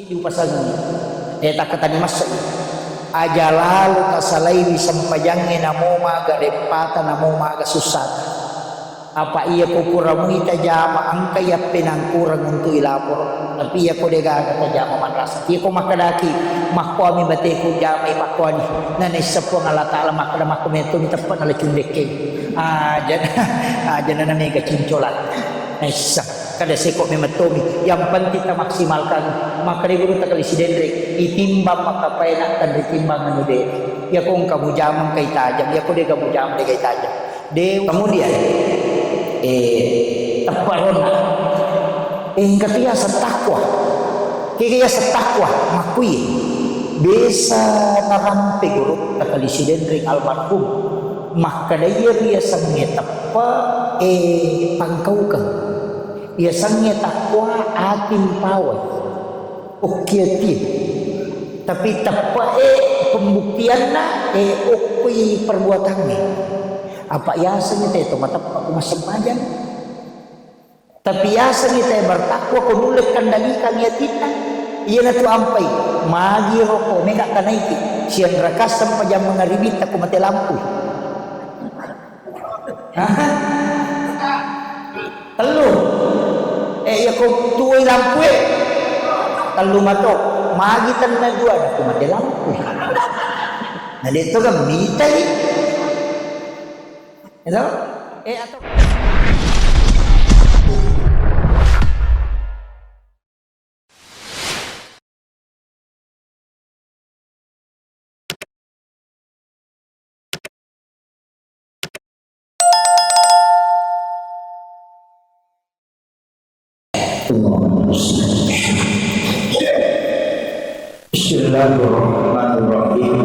Di pasangan tak katanya mas aja lalu kasalai sampajangnya namo maga repata namo maga susah apa iya kukuramu ita jama angka ya penang kurang untuk ilapor tapi ya ko dega kata jama madrasah iya ko makadaki makko ami bate ko jama ipakko ni nanay sapo ngala taala makada makko meto ni tepat ala cundeke aja na mega cincolan Aisyah kada seko memetomi yang penting kita maksimalkan maka guru tak kali sidendrek itimbang maka paenak dan ditimbang anu de ya kong kamu jamang kay tajam ya ko de kamu jamang de kay tajam de kemudian taparona katiya sa takwa kaya sa takwa makui bisa narampe guru tak kali sidendrek almarhum maka dia sangetapa pangkaukan ia sangnya takwa atim pawai okiati tapi tapa pembuktian na okui perbuatannya apa yasanya itu mata aku masampajan tapi yasanya teh bertakwa kunulik kandalikan yatina iya na tu ampai magi roko mega kanaiki siang rakas sampai jam mengaribit aku mati lampu telu ya kau tuai lampu telu mato magi tanna dua aku mati lampu nah itu kan minta itu atau Bismillahirrahmanirrahim.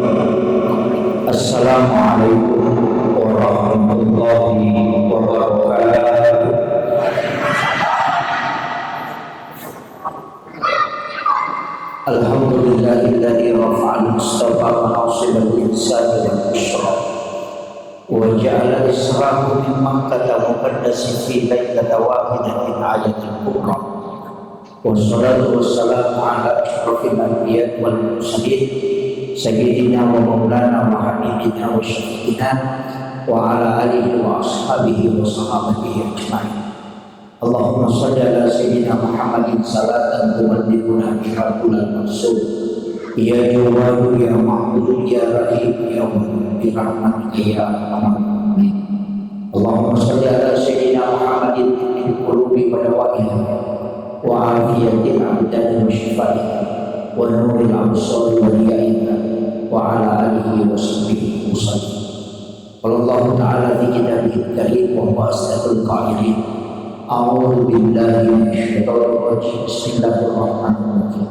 Assalamualaikum warahmatullahi wabarakatuh. Alhamdulillahilladzi rafa'al mustafa manasibal insani wal isyraq wa ja'ala israhu min makkah muqaddasin fi lailatin wahidatin ayatin kubra. Wassalatu wassalamu ala asyrafil anbiya wal mursalin sayyidina wa maulana wa habibina wa syafiqina wa ala alihi wa ashabihi wa sahabatihi ajma'in. Allahumma shalli ala sayyidina Muhammadin salatan tumaddiduna biha kullal maksud ya jawadu ya ma'budu ya rahim ya wadud bi rahmatika ya arhamar rahimin. Allahumma shalli ala sayyidina Muhammadin min qulubi wa dawaiha wa afiyatil abdan wa shifaiha wa nuril absar wa riya'iha wa ala alihi wa sahbihi wasallam. Wallahu ta'ala fi kitabihil karim wa huwa asdaqul qa'ilin. A'udzu billahi minasyaitonir rajim. Bismillahirrahmanirrahim.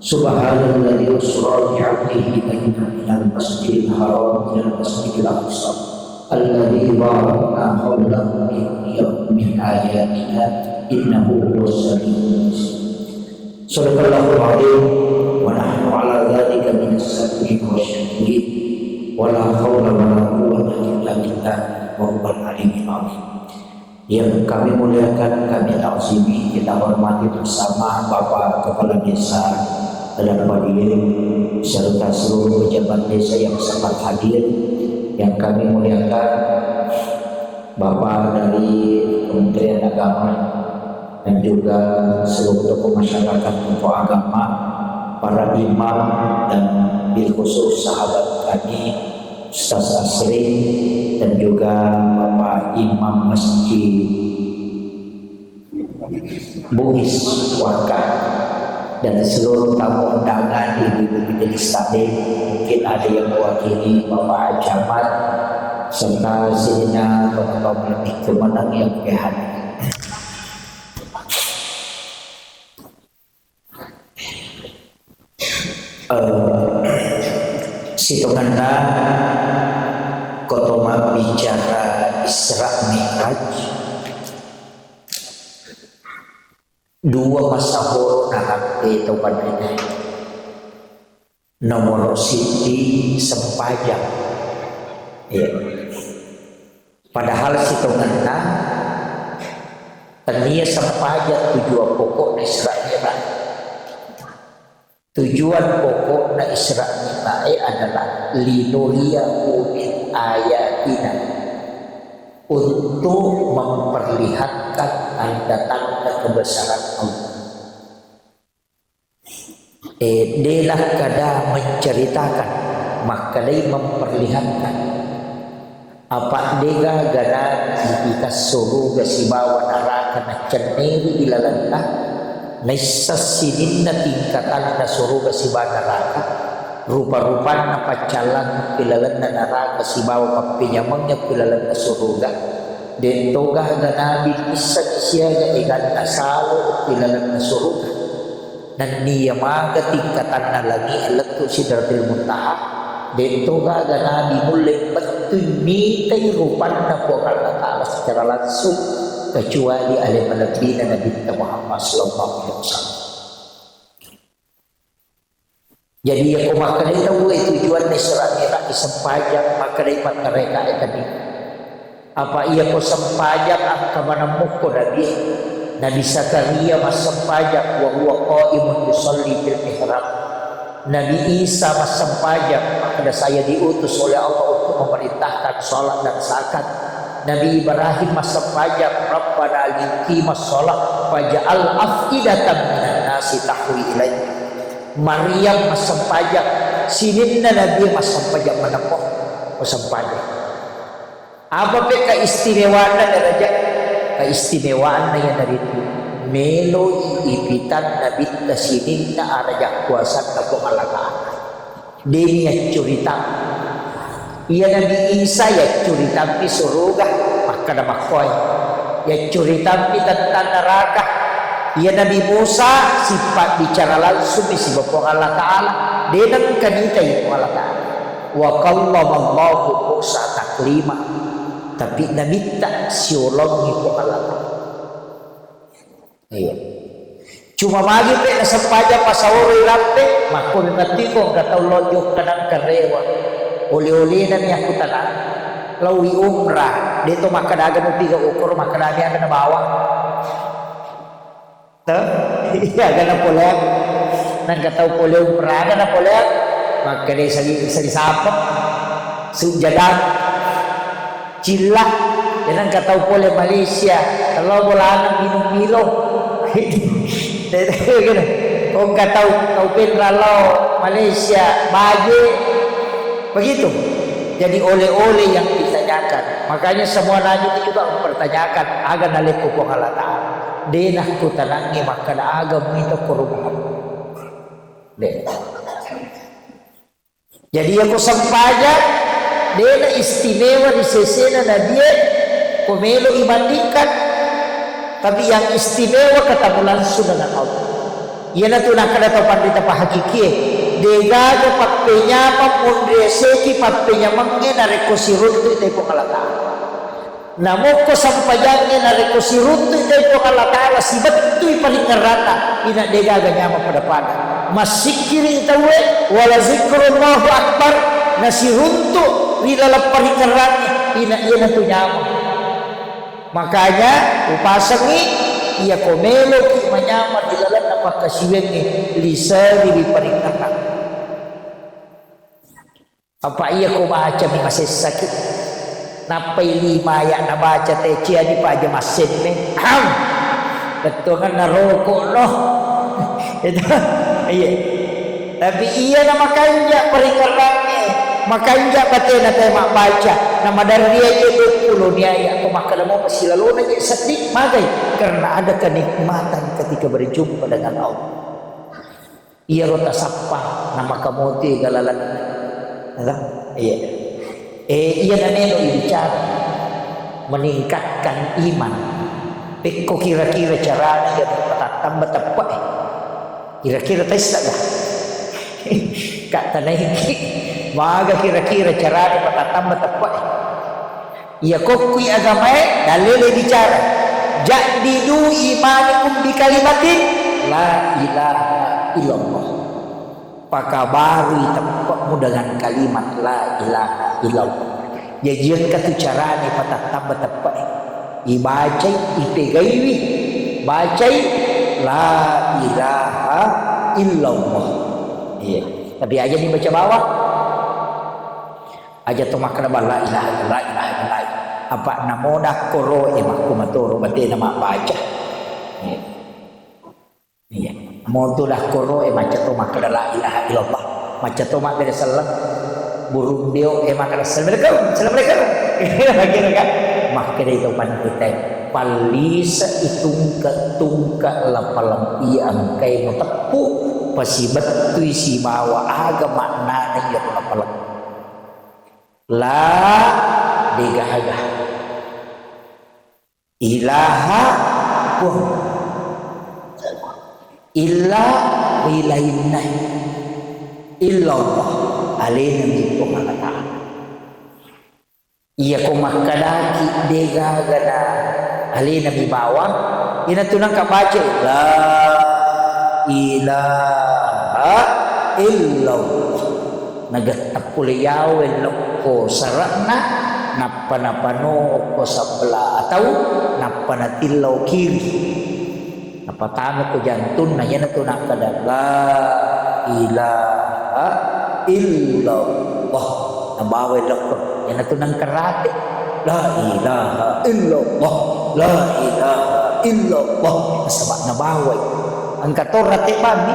Subhanalladzi asra bi 'abdihi minal masjidil haram ilal masjidil aqsa alladzi barakna hawlahu min ayatina innahu huwas samiul basir. Sadaqallahul azim wa nahnu ala dzalika minas sabirin wasyakirin wa la haula wa la quwwata illa billah wa huwal aliyyul azim. Yang kami muliakan, kami ta'zimi, kita hormati bersama Bapak Kepala Desa Adan Padiye serta seluruh pejabat desa yang sempat hadir. Yang kami muliakan Bapak dari Kementerian Agama dan juga seluruh tokoh masyarakat, tokoh agama, para imam dan bil khusus sahabat kami Ustaz Asri dan juga Bapak Imam Masjid Bugis Warga dan seluruh tamu undangan ibu-ibu majelis taklim, mungkin ada yang mewakili Bapak Camat serta sininya tokoh-tokoh lebih kemenang yang kehadir. Situkanna kotoma bicara Isra Mi'raj dua masahur nahake taupadina nomor siti sempajang ya. Padahal situkanna tania sempajang tujuan pokok Isra Mi'raj Tujuan pokok na Isra Mi'raj adalah linuriyahu min ayatina, untuk memperlihatkan tanda-tanda kebesaran Allah. Delah kada menceritakan, maka dia memperlihatkan apa dega gana jika suruh gasibawa neraka na ceneri ilalanda naisasinin na tingkatan na suruh gasibawa neraka rupa-rupa na pacalang pilalan na neraka sibawa papinyamangnya pilalan na suruga dento ga gana bisa siya ga ikan na salo pilalan na suruga dan niya maga tingkatan na lagi alat tu sidratil muntaha dento ga gana dimulai betul mitay rupan na po Allah Ta'ala secara langsung kecuali oleh Nabi Muhammad sallallahu alaihi wasallam. Jadi aku makan itu tujuan Isra Mi'raj sempajak maka dapat mereka tadi. Apa ia ko sempajak angka mana muko Nabi Zakaria mas sempajak wa huwa qaimun yusalli fil mihrab. Nabi Isa mas sempajak maka saya diutus oleh Allah untuk memerintahkan salat dan zakat. Nabi Ibrahim mas sempajak Rabbana liqimas shalah faj'al afidatan minan nasi tahwi ilaihi. Maryam mas sempajak sininna Nabi mas sempajak menepoh mas sempajak. Apa pe keistimewaan derajat keistimewaan yang dari itu melo ipitan Nabi sininna arajak kuasa tepung alakaan dia cerita ia Nabi Isa ya cerita di surga maka ada makoy ya cerita tentang neraka. Ya Nabi Musa sifat bicara langsung isi Bapak Allah Ta'ala dengan kanita itu Allah Ta'ala wa kallamallahu Musa taklima tapi Nabi tak siulong itu Allah Ta'ala. Iya. Cuma bagi pe sempaja pasawuri rampe makon ngati ko kataw lojok kanang karewa oli-oli na niya ko tanan lawi umrah dito makadagan mo piga ukur makadami ang nabawa. Iya gana polek nang kataw polek peraga na polek maka dia sagi sapap sujadan cila dan kataw polek Malaysia kalau bola minum milo kung kataw taupin ralo Malaysia bagi begitu jadi oleh-oleh yang ditanyakan makanya semua nanya itu juga mempertanyakan agar naliku Allah Ta'ala denah ku tanangi maka agam itu kurungan. Jadi aku sempaja denah istimewa di sesena na dia komelo ibandingkan tapi yang istimewa ketemu langsung dengan Allah. Ia na tunang kada topan dita pahakiki dega dapat penyapa pondreseki pat penyamangnya na rekosirun itu ite pengalata. Namo ko sampajangnya na rekosirun itu ite Allah Ta'ala si betul paling ngerata ina dega ganyama pada pada masikiring tawe wala zikrullahu akbar nasiruntu rilala paling ngerata ina iya na tunyama. Makanya upasangi ia komelo ki manyama di dalam apa kasiwengi lisa di paringatan. Apa ia ko baca ni masih sakit. Napai lima ya nabaca teh cia di paja masin ni. Betul kan naroko noh. Itu iya. Tapi iya nama kanja peringkatannya. Makanya batena teh mak baca nama dari dia itu 20 ni ayat atau maka mau masih lalu aja sedih magai karena ada kenikmatan ketika berjumpa dengan Allah. Ia rota sapa nama kamu ti galalan. Iya. Ia naneno bicara meningkatkan iman. Peko kira-kira caranya dia tambah tepat. Kira-kira tes tak dah. Kak tanai maga kira-kira caranya tambah tepat. Ia kokui agama dalil bicara jadidu imanikum bi kalimatin la ilaha illallah. Pakabari tempatmu dengan kalimat la ilaha illallah. Jajian katu caranya tambah tepat. Ibacai ipegaiwi bacai la ilaha illallah. Iya. Tapi aja dibaca bawah. Aja tu makna la ilaha illallah. Apa namo dah koro emak kumatoro berarti nama baca. Iya. Iya. Namo tu dah koro emak tu makna la ilaha illallah. Maca tu mak dari salam burung dio emak assalamualaikum. Kira kan mak kira itu pan kita palisa itungka lapalam iang kay mo tepu pasibat tu si bawa aga makna ya lapalam la digahaga ilaha pun illa ilainna illallah alaihi wa iya ko makadaki dega gana ali nabi bawang ina tunang kabaca la ilaha illallah nagatap kuliyaw ko sarana napanapano ko sabla atau napanatilaw kiri napatano ko jantun na yan na tunang kada la ilaha illallah nabaway lakon yan ito ng karate la ilaha illallah la ilaha illallah nasaba nabaway ang katorate ba ni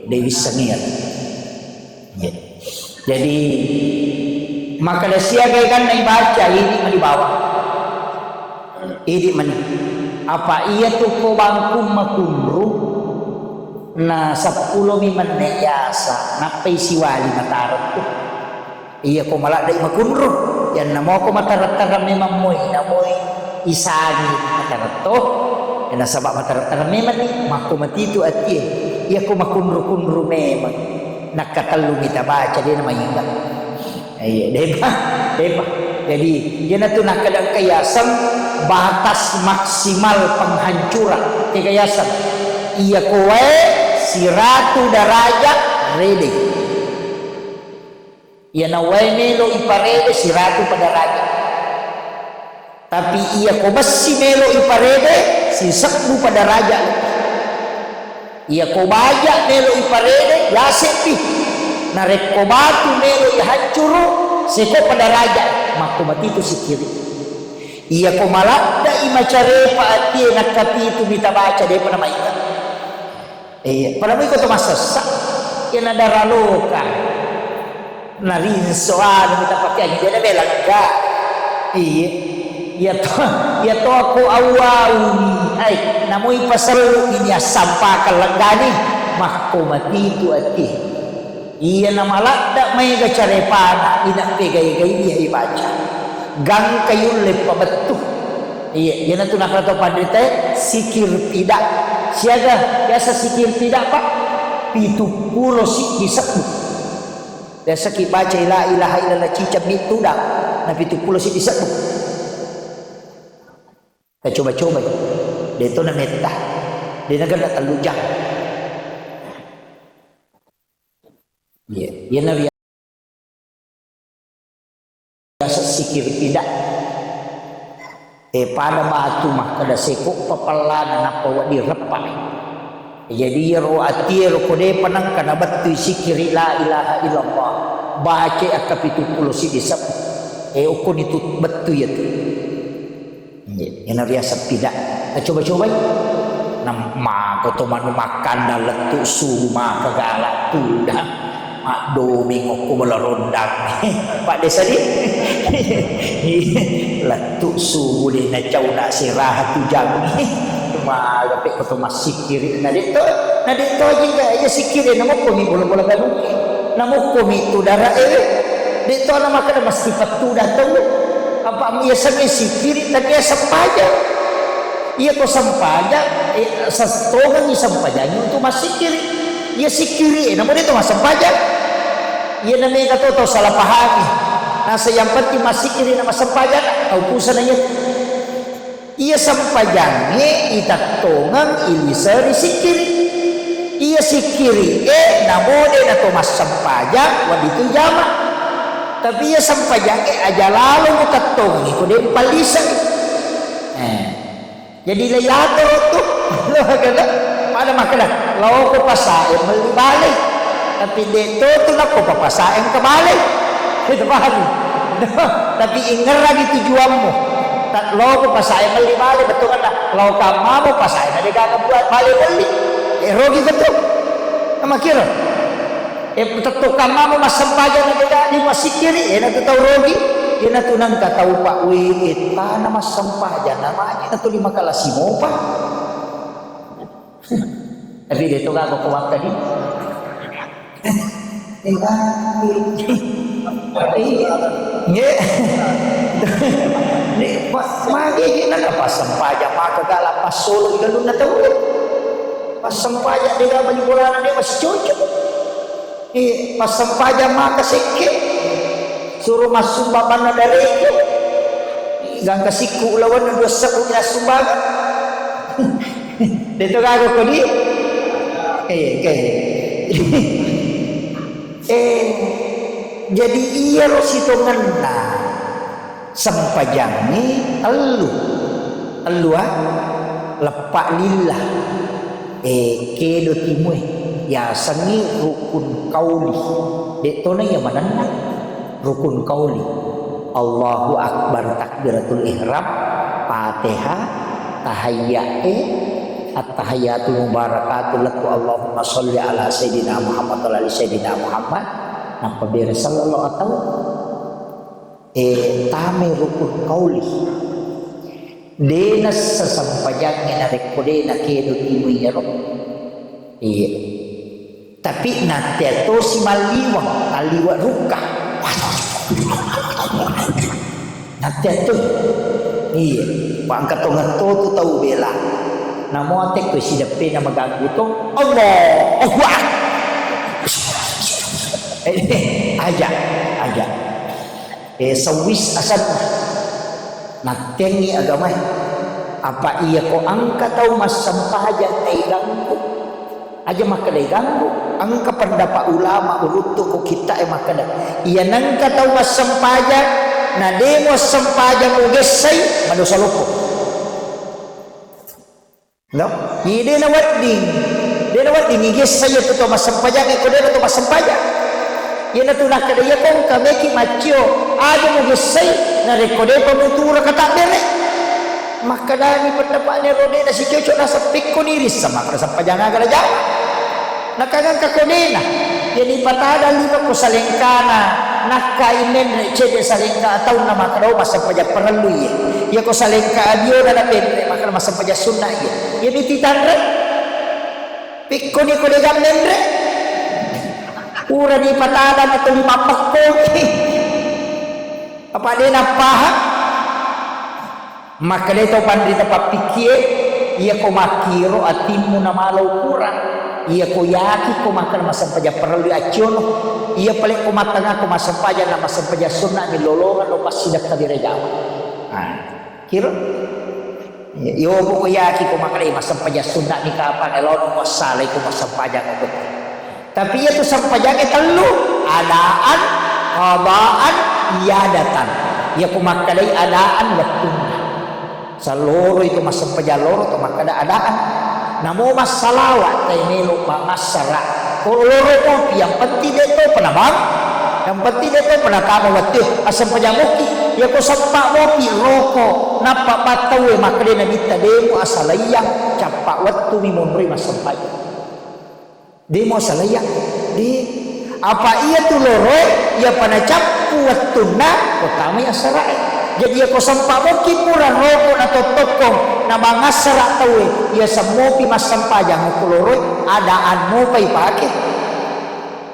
Dewi Sangian jadi maka siya kay kan na ibaca hindi manibawa hindi mani apa iya tu ko bangkum makunro na 10 manayasa napay siwali matarot ko iya ko mala day makunro yan na mo ko matarat-taram ni mamoy na moy isagi matarot to yan na sabak matarat-taram memang ni makumatito at iya ko makunro-kunro memang nakatalong itabaca din na mahinga ay diba jadi yan na to nakadang kayasan batas maksimal penghancuran kekayasan iya kowe si ratu daraja rede iya na way melo iparede si ratu padaraja tapi iya ko basi melo iparede si sakbu padaraja iya ko baja melo iparede yasepi narek ko batu melo ihancuru seko padaraja makumati itu si kiri iya ko malakda imacare paati nakapi itu bitabaca de pa namay pada mo ito masasa yan na daraloka narinso kita pakai hindi na belang ka iya to ako awauni ay namoy pasalo ini sampa kalagani makumatito ati iya na malakda may gacarepana inapigay-gay niya ibaca gang kayo lepabatu iya yan na ito nakalato padrite sikir tidak siaga biasa sikir tidak pak 70 disebut biasa ki baca la ilaha illallah cicap itu dah na 70 disebut kita coba-coba dia itu na meta dia negara talujang iya na biasa sikir tidak pada batu mah kada sekok papalana napawa di repai jadi ro atir ko de panang kana batu sikiri la ilaha illallah baca akapitu pulo si disap ukun itu batu ya tu yang biasa tidak coba-coba nama ko to makan dalam tu suma kagala tudah mak domingo ko melarondang pak desa ni latuk subuh ni na caw na sirah tu jam ni magapi ko to masikiri na dito aja sikiri na mo komi bola-bola ganu na mo komi tu dara dito na makana mas sifat tu datang apa biasa ni sikiri tadi sampaja iya ko sampaja sastogan ni sampaja ni untuk masikiri iya sikiri na mo dito mas sampaja iya na may katoto salah pahami nasa yang penting masikiri na masampajan taupusan na yan iya sampajannya itatongang ilisari sikiri iya sikiri namode na to masampajan waditu jama tapi iya sampajannya aja lalu mutatongang iko din palisan jadi layato to pada makana law ko pasain malibalik. Tapi dito nak ko papasain ka balik. Itu paham. Tapi ingat lagi tujuanmu. Tak law ko pasain malibalik betul kan? Law ka mau pasain ada ka buat balik. Rogi betul. Nama kira. Tetukan mau masampajan ada di masih kiri. Nak tahu rogi. Ina tu nang kataw pa uwi na masampajan namanya na tu lima kalasi mo pa. Tapi dito ka ako kuwag ka din. Magiging na pasampajan makagala pasolo igalun na tayo. Pasampajan di ka balibulanan di mas cucuk. Pasampajan makasikip. Suruh masuk bapak na dari itu gang kasiku lawan na dosa ko na sumbagan dito ka ako ko di jadi iya lo sitongan na sampajangni elu lepak lillah kedo timue ya sangi rukun kauli dito na yamanan na rukun qauli Allahu akbar takbiratul ihram Fatihah tahiyyat at-tahiyatul mubarakatul laku Allahumma sholli ala sayyidina Muhammad wa ala sayyidina Muhammad nang pabira sallallahu alaihi wasallam tame rukun qauli dena sasampajangnya na rekodena kedo timuy ero tapi nate to si maliwang aliwa rukah nanti itu iya pangkat ngato tu tahu bela namo atek tu si depe na maganggu to Allah aja sawis asal natengi agama apa iya ko angka tahu mas sampaja ay ganggu aja maka day ganggu angka pendapat ulama urutu ko kita makada iya nangka tahu mas sampaja na demo sampaja mo gesay madosa loko no ide na wadding gesay to mas sampaja ko deno to mas sampaja yan na tunak kada ya kong kameki macho aja mo gesay na rekode pamutura kata bere makadani pendapatnya rode na si cocok na sapik ko niris sama kada sampaja nga kada jawa nakagang kakonena yani patada lima ko salengkana nakaimen cede salengka atau nama kadaw masampaja perlu ya ko salengka adio na pendre maka masampaja sunna ya yani titandre pikko ni ko degam mendre ura di patada na tuli mapakko apa dia napaham maka dito pandita papikie iya ko makiro atimu na malaw kurang iya ko yaki ko makan masampaja perlu aciono iya paling ko matanga ko masampaja na masampaja sunna ni lolongan lo pasidak kadire jawa kiro yo ko yaki ko makan masampaja sunna ni kapan elon mo saleh ko masampaja ko tapi itu sampajake telu adaan qabaan iadatan ya ko makadai adaan waktuna saloro itu masampaja loro to makada adaan namo masalawat kay nilo masara koloro ko yang penting dito panabang yang penting dito panatama wati asam pajamuki ya ko sampa mopi roko napa patawe makade na bita demo asalayang capa watu mi monri masampay demo asalayang di apa iya tu loro ya panacapu watuna kotama asara jadi ako sampa mo kipuran roko na totokong na mga sara tawe ya sa mo pimasampajang mo kuloroy adaan mo pa'y pakit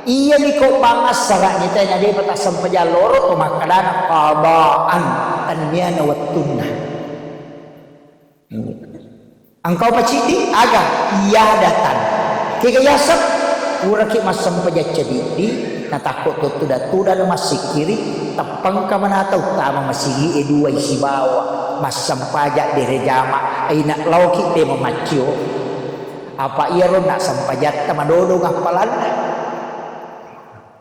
iya ni ko mga sara niya tayo na di patasampaja loro o makadana kabaan tanya na watun na ang kau paciti aga iya datan kikayasap uraki masampaja cadidi natakot tuda na masikiri tapang ka manataw tamang masigi eduay sibawa masampaja direjama ay naklawki te mamachyo apa iyaron na sampajat ta madodong ang palana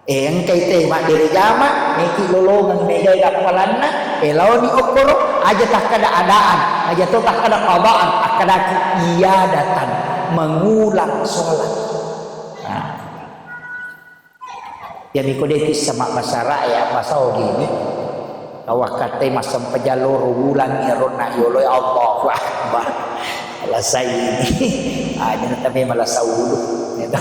ang kay te ma direjama neki lolongan megay ang palana law ni okoro aja tak kada adaan aja to tak kada qabaan akada iyadatan mengulang sholat. Nah, jadi kodetis sama masyarakat ya pasal gini. Awak kata masam pejalur ulang irona yolo Allahu Akbar. Alasai ini. Jadi tapi malah saulu. Gitu.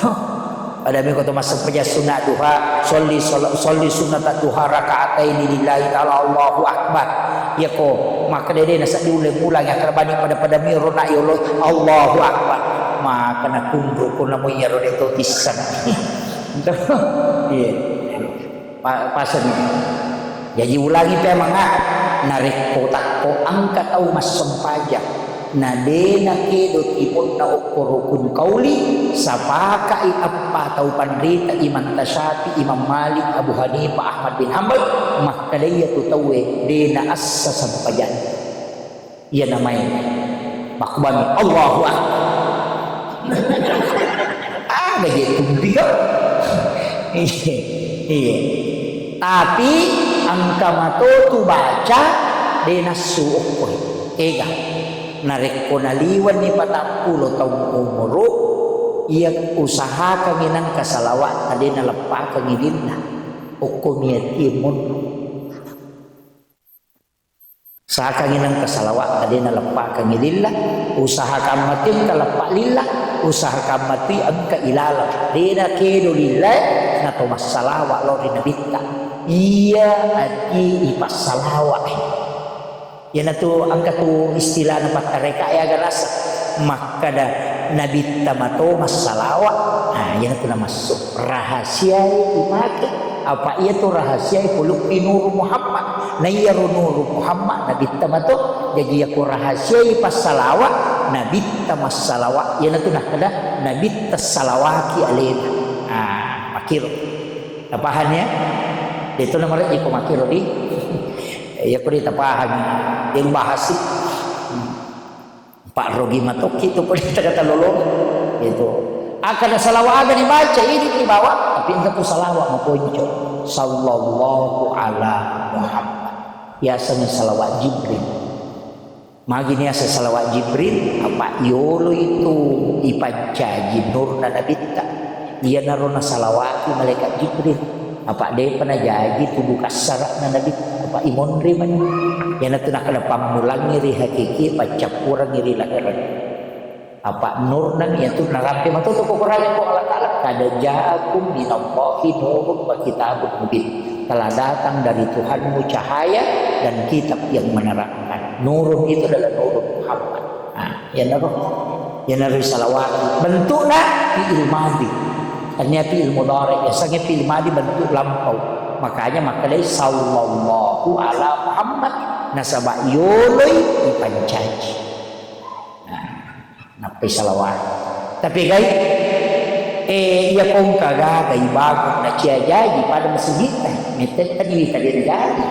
Ada mereka tu masam pejal sunat duha, soli sunat duha rakaataini lillahi ta'ala Allahu Akbar. Ya ko maka dia nasa diulang-ulang yang terbanding pada mirona yolo Allahu Akbar. Maka nak kundu ko namo yaro itu tisan. Iya. Pasal ni. Jadi ulangi pe mga narik kotak ko angkat au masam pajak na dena kedo tipon na ukurukun kauli sapaka i apa tau pandrita Imam Tasyafi Imam Malik Abu Hanifah Ahmad bin Hanbal maka dia tu tahu dena assa sampajan ia namanya makbani Allahu Akbar begitu dia iya tapi angka mato tu baca dena suukoi ega narik ko naliwan ni 40 tahun umuro ia usaha kanginan kasalawat adena lepa kangidinna ukum yatimun usaha kanginan kasalawat adena lepa kangidilla usaha kamatin kalepa lillah usaha kamati angka ilala dena kedo lillah na to masalawa lo dina bitta iya ati ipas salawa yan tu angka tu istilah na patareka ya garasa maka da nabi tamato masalawa nah yan tu na masuk rahasia imake apa iya tu rahasia puluk nur Muhammad na iya nur Muhammad nabi tamato jadi aku rahasia ipas salawa nabi tamas salawa yan tu nah kada nabi tasalawaki alena makiro tapahannya itu namanya iko makiro di ya ko di tapahan yang bahas Pak Rogi Matok itu pun kata lolong itu akan salawat ada dibaca ini dibawa tapi enggak tu salawat mau ponco sallallahu ala Muhammad ya sana salawat Jibril magini asa salawat Jibril apa yolo itu ipancaji nurna nabita dia narona salawati malaikat Jibril apa dia pernah jadi tubuh kasar na nabi apa imon riman yang itu nak kena pamulang ngiri hakiki pacapura ngiri lahiran apa nur nan itu narampe matu tu kurangnya ko Allah taala kada ja'akum minallahi nurun wa kitabun mubin telah datang dari Tuhanmu cahaya dan kitab yang menerangkan nurun itu adalah nurun Muhammad yang apa yang dari salawat bentuknya fi'il madhi ternyata ilmu mudhari biasanya fi'il madhi bentuk lampau makanya dari sallallahu ala Muhammad nasaba yoloi dipancaji napi salawat tapi guys iya kong kaga gay bago na siya jadi pada masjid metet tadi kalian jadi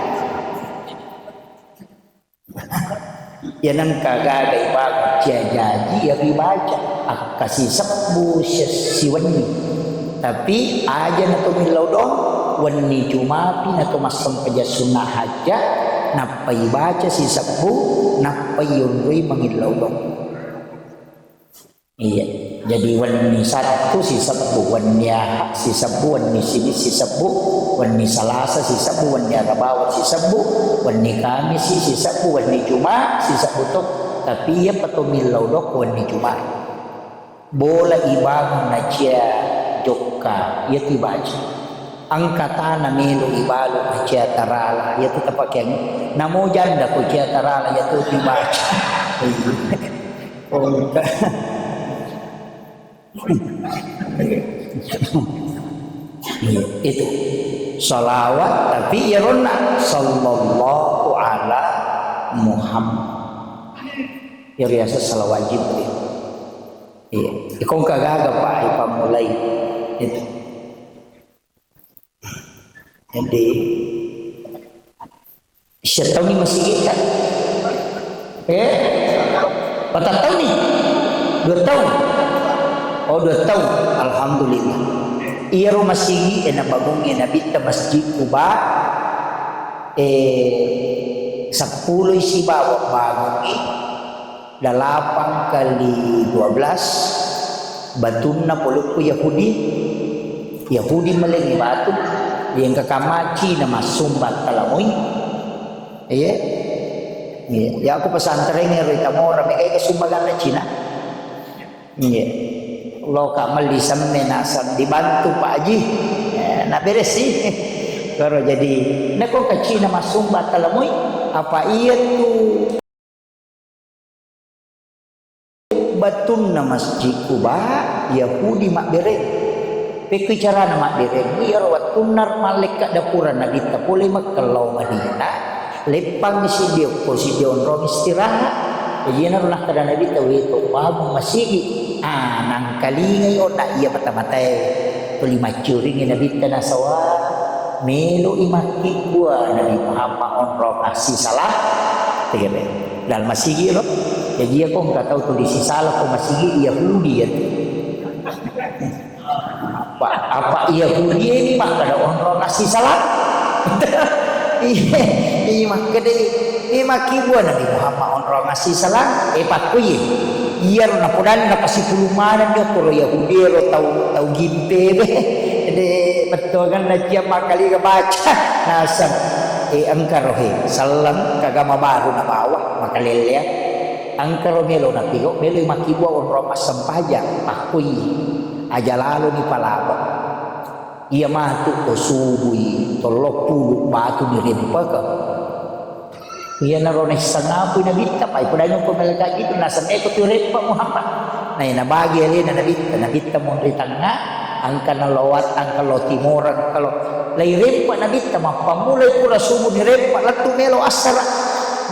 yan ang kaga gay bago siya jadi ya dibaca kasi sabbu siwani tapi aja na tumilaw doon wani jumapi na tumasang kaja sunnah haja napay baca si sabbu napay yunroy mangilaw doon iya jadi wani satu si sabbu wani ahad si sabbu wani sini si sabbu wani salasa si sabbu wani arabawa si sabbu wani kamis si sabbu wani jumat si sabbu to tapi ya patumilaw doon wani jumat bola ibang na siya joka ya tibaca angkatana melo ibalo aja tarala ya tu tapakyang namo janda ko aja tarala ya tu tibaca itu salawat tapi ya rona sallallahu ala Muhammad ya biasa salawat Jibril iya ikong kagaga pa ipamulay itu jadi siya tahu ni masih kita berapa tahun ni 2 tahun oh 2 tahun alhamdulillah iya rumah masih na bagong nabi ta masjid Kuba 10 si bawa bagong 8 kali 12 Batuna polo ko Yahudi maling batu yang kakamaci nama sumbat talamoy. Iya. Iya, ya aku pesantren yang rita mo rame kayak sumbagan na Cina. Iya. Lo kamal di nasam dibantu Pak Haji. Nah beres sih. Kalau jadi nak kok ke Cina masumbat talamoy apa iya tuh batun na masjid Kuba Yahudi mak bereng peku cara na mak bereng biar watun nar malik ka dapuran na kita boleh makalaw Madina lepang si dia ron istirahat jadi na runah kada na dita wito paham masigi nang kalingay o na iya mata-matay tuli macuring na dita na sawa melo imaki gua na ipahapa on rokasi salah tiga be dal masigi lo jadi aku nggak tahu tulis salah kok masigi Yahudi ya apa Yahudi ini mah kada on rokasi salah iya mah kada imaki gua na ipahapa on rokasi salah pak kuy iya na podan na pasipulumanan yo ko Yahudi ro tahu gimpe be de betul kan najia makali ka baca nasab angkarohe salam kagama baru na bawah makalilya angkaro melo na tigo melo makibwa on romas sampaja pakui aja lalu ni palaba iya matu o subui tolok pulu batu ni rimpa ka iya narones sangapu na bitta pa ipudanyo ko melaka gitu nasane ko tu rimpa Muhammad na bagi ali na bitta mo ritanga angka na lawat angka lo timuran kalau lay rempa na bitta mapamulay pura sumo ni rempa latu melo asara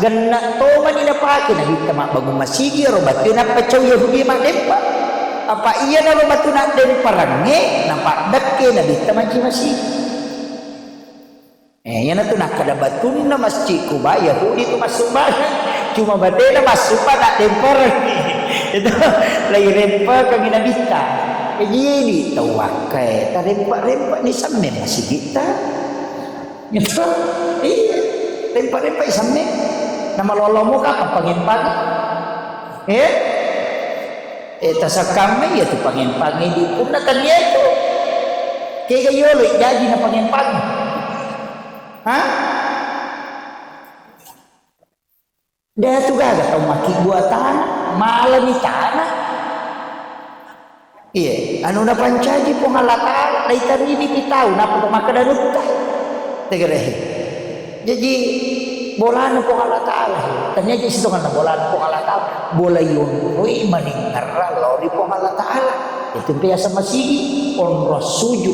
ganna to man ina pake na bitta bago masigi ro batu na pachaw Yahudi ma rempa apa iya na ro batu na den parange na padak na bitta masigi yan na to nakada batu na masjid Kuba Yahudi to masumbahan cuma badena masupa na den parange itu lay rempa kang ina bitta ini tawakai rempak ni samme masih kita gitu iya rempak samme nama lolomo ka pangempang tasakame ya tu pangempang di pun natanya itu kaya yolo jadi na pangempang dia tu gaga tau maki gua tanah malam ni tanah. Iya, anu na pancaji po halata, na itarimi pitaw, na po makadalut tayo. Tegerehe. Jadi, bola na po halata. Tanya di situ kan na bola na po halata. Bola yun, uy, maningara, lori po halata. Itu biasa masigi, onro suju.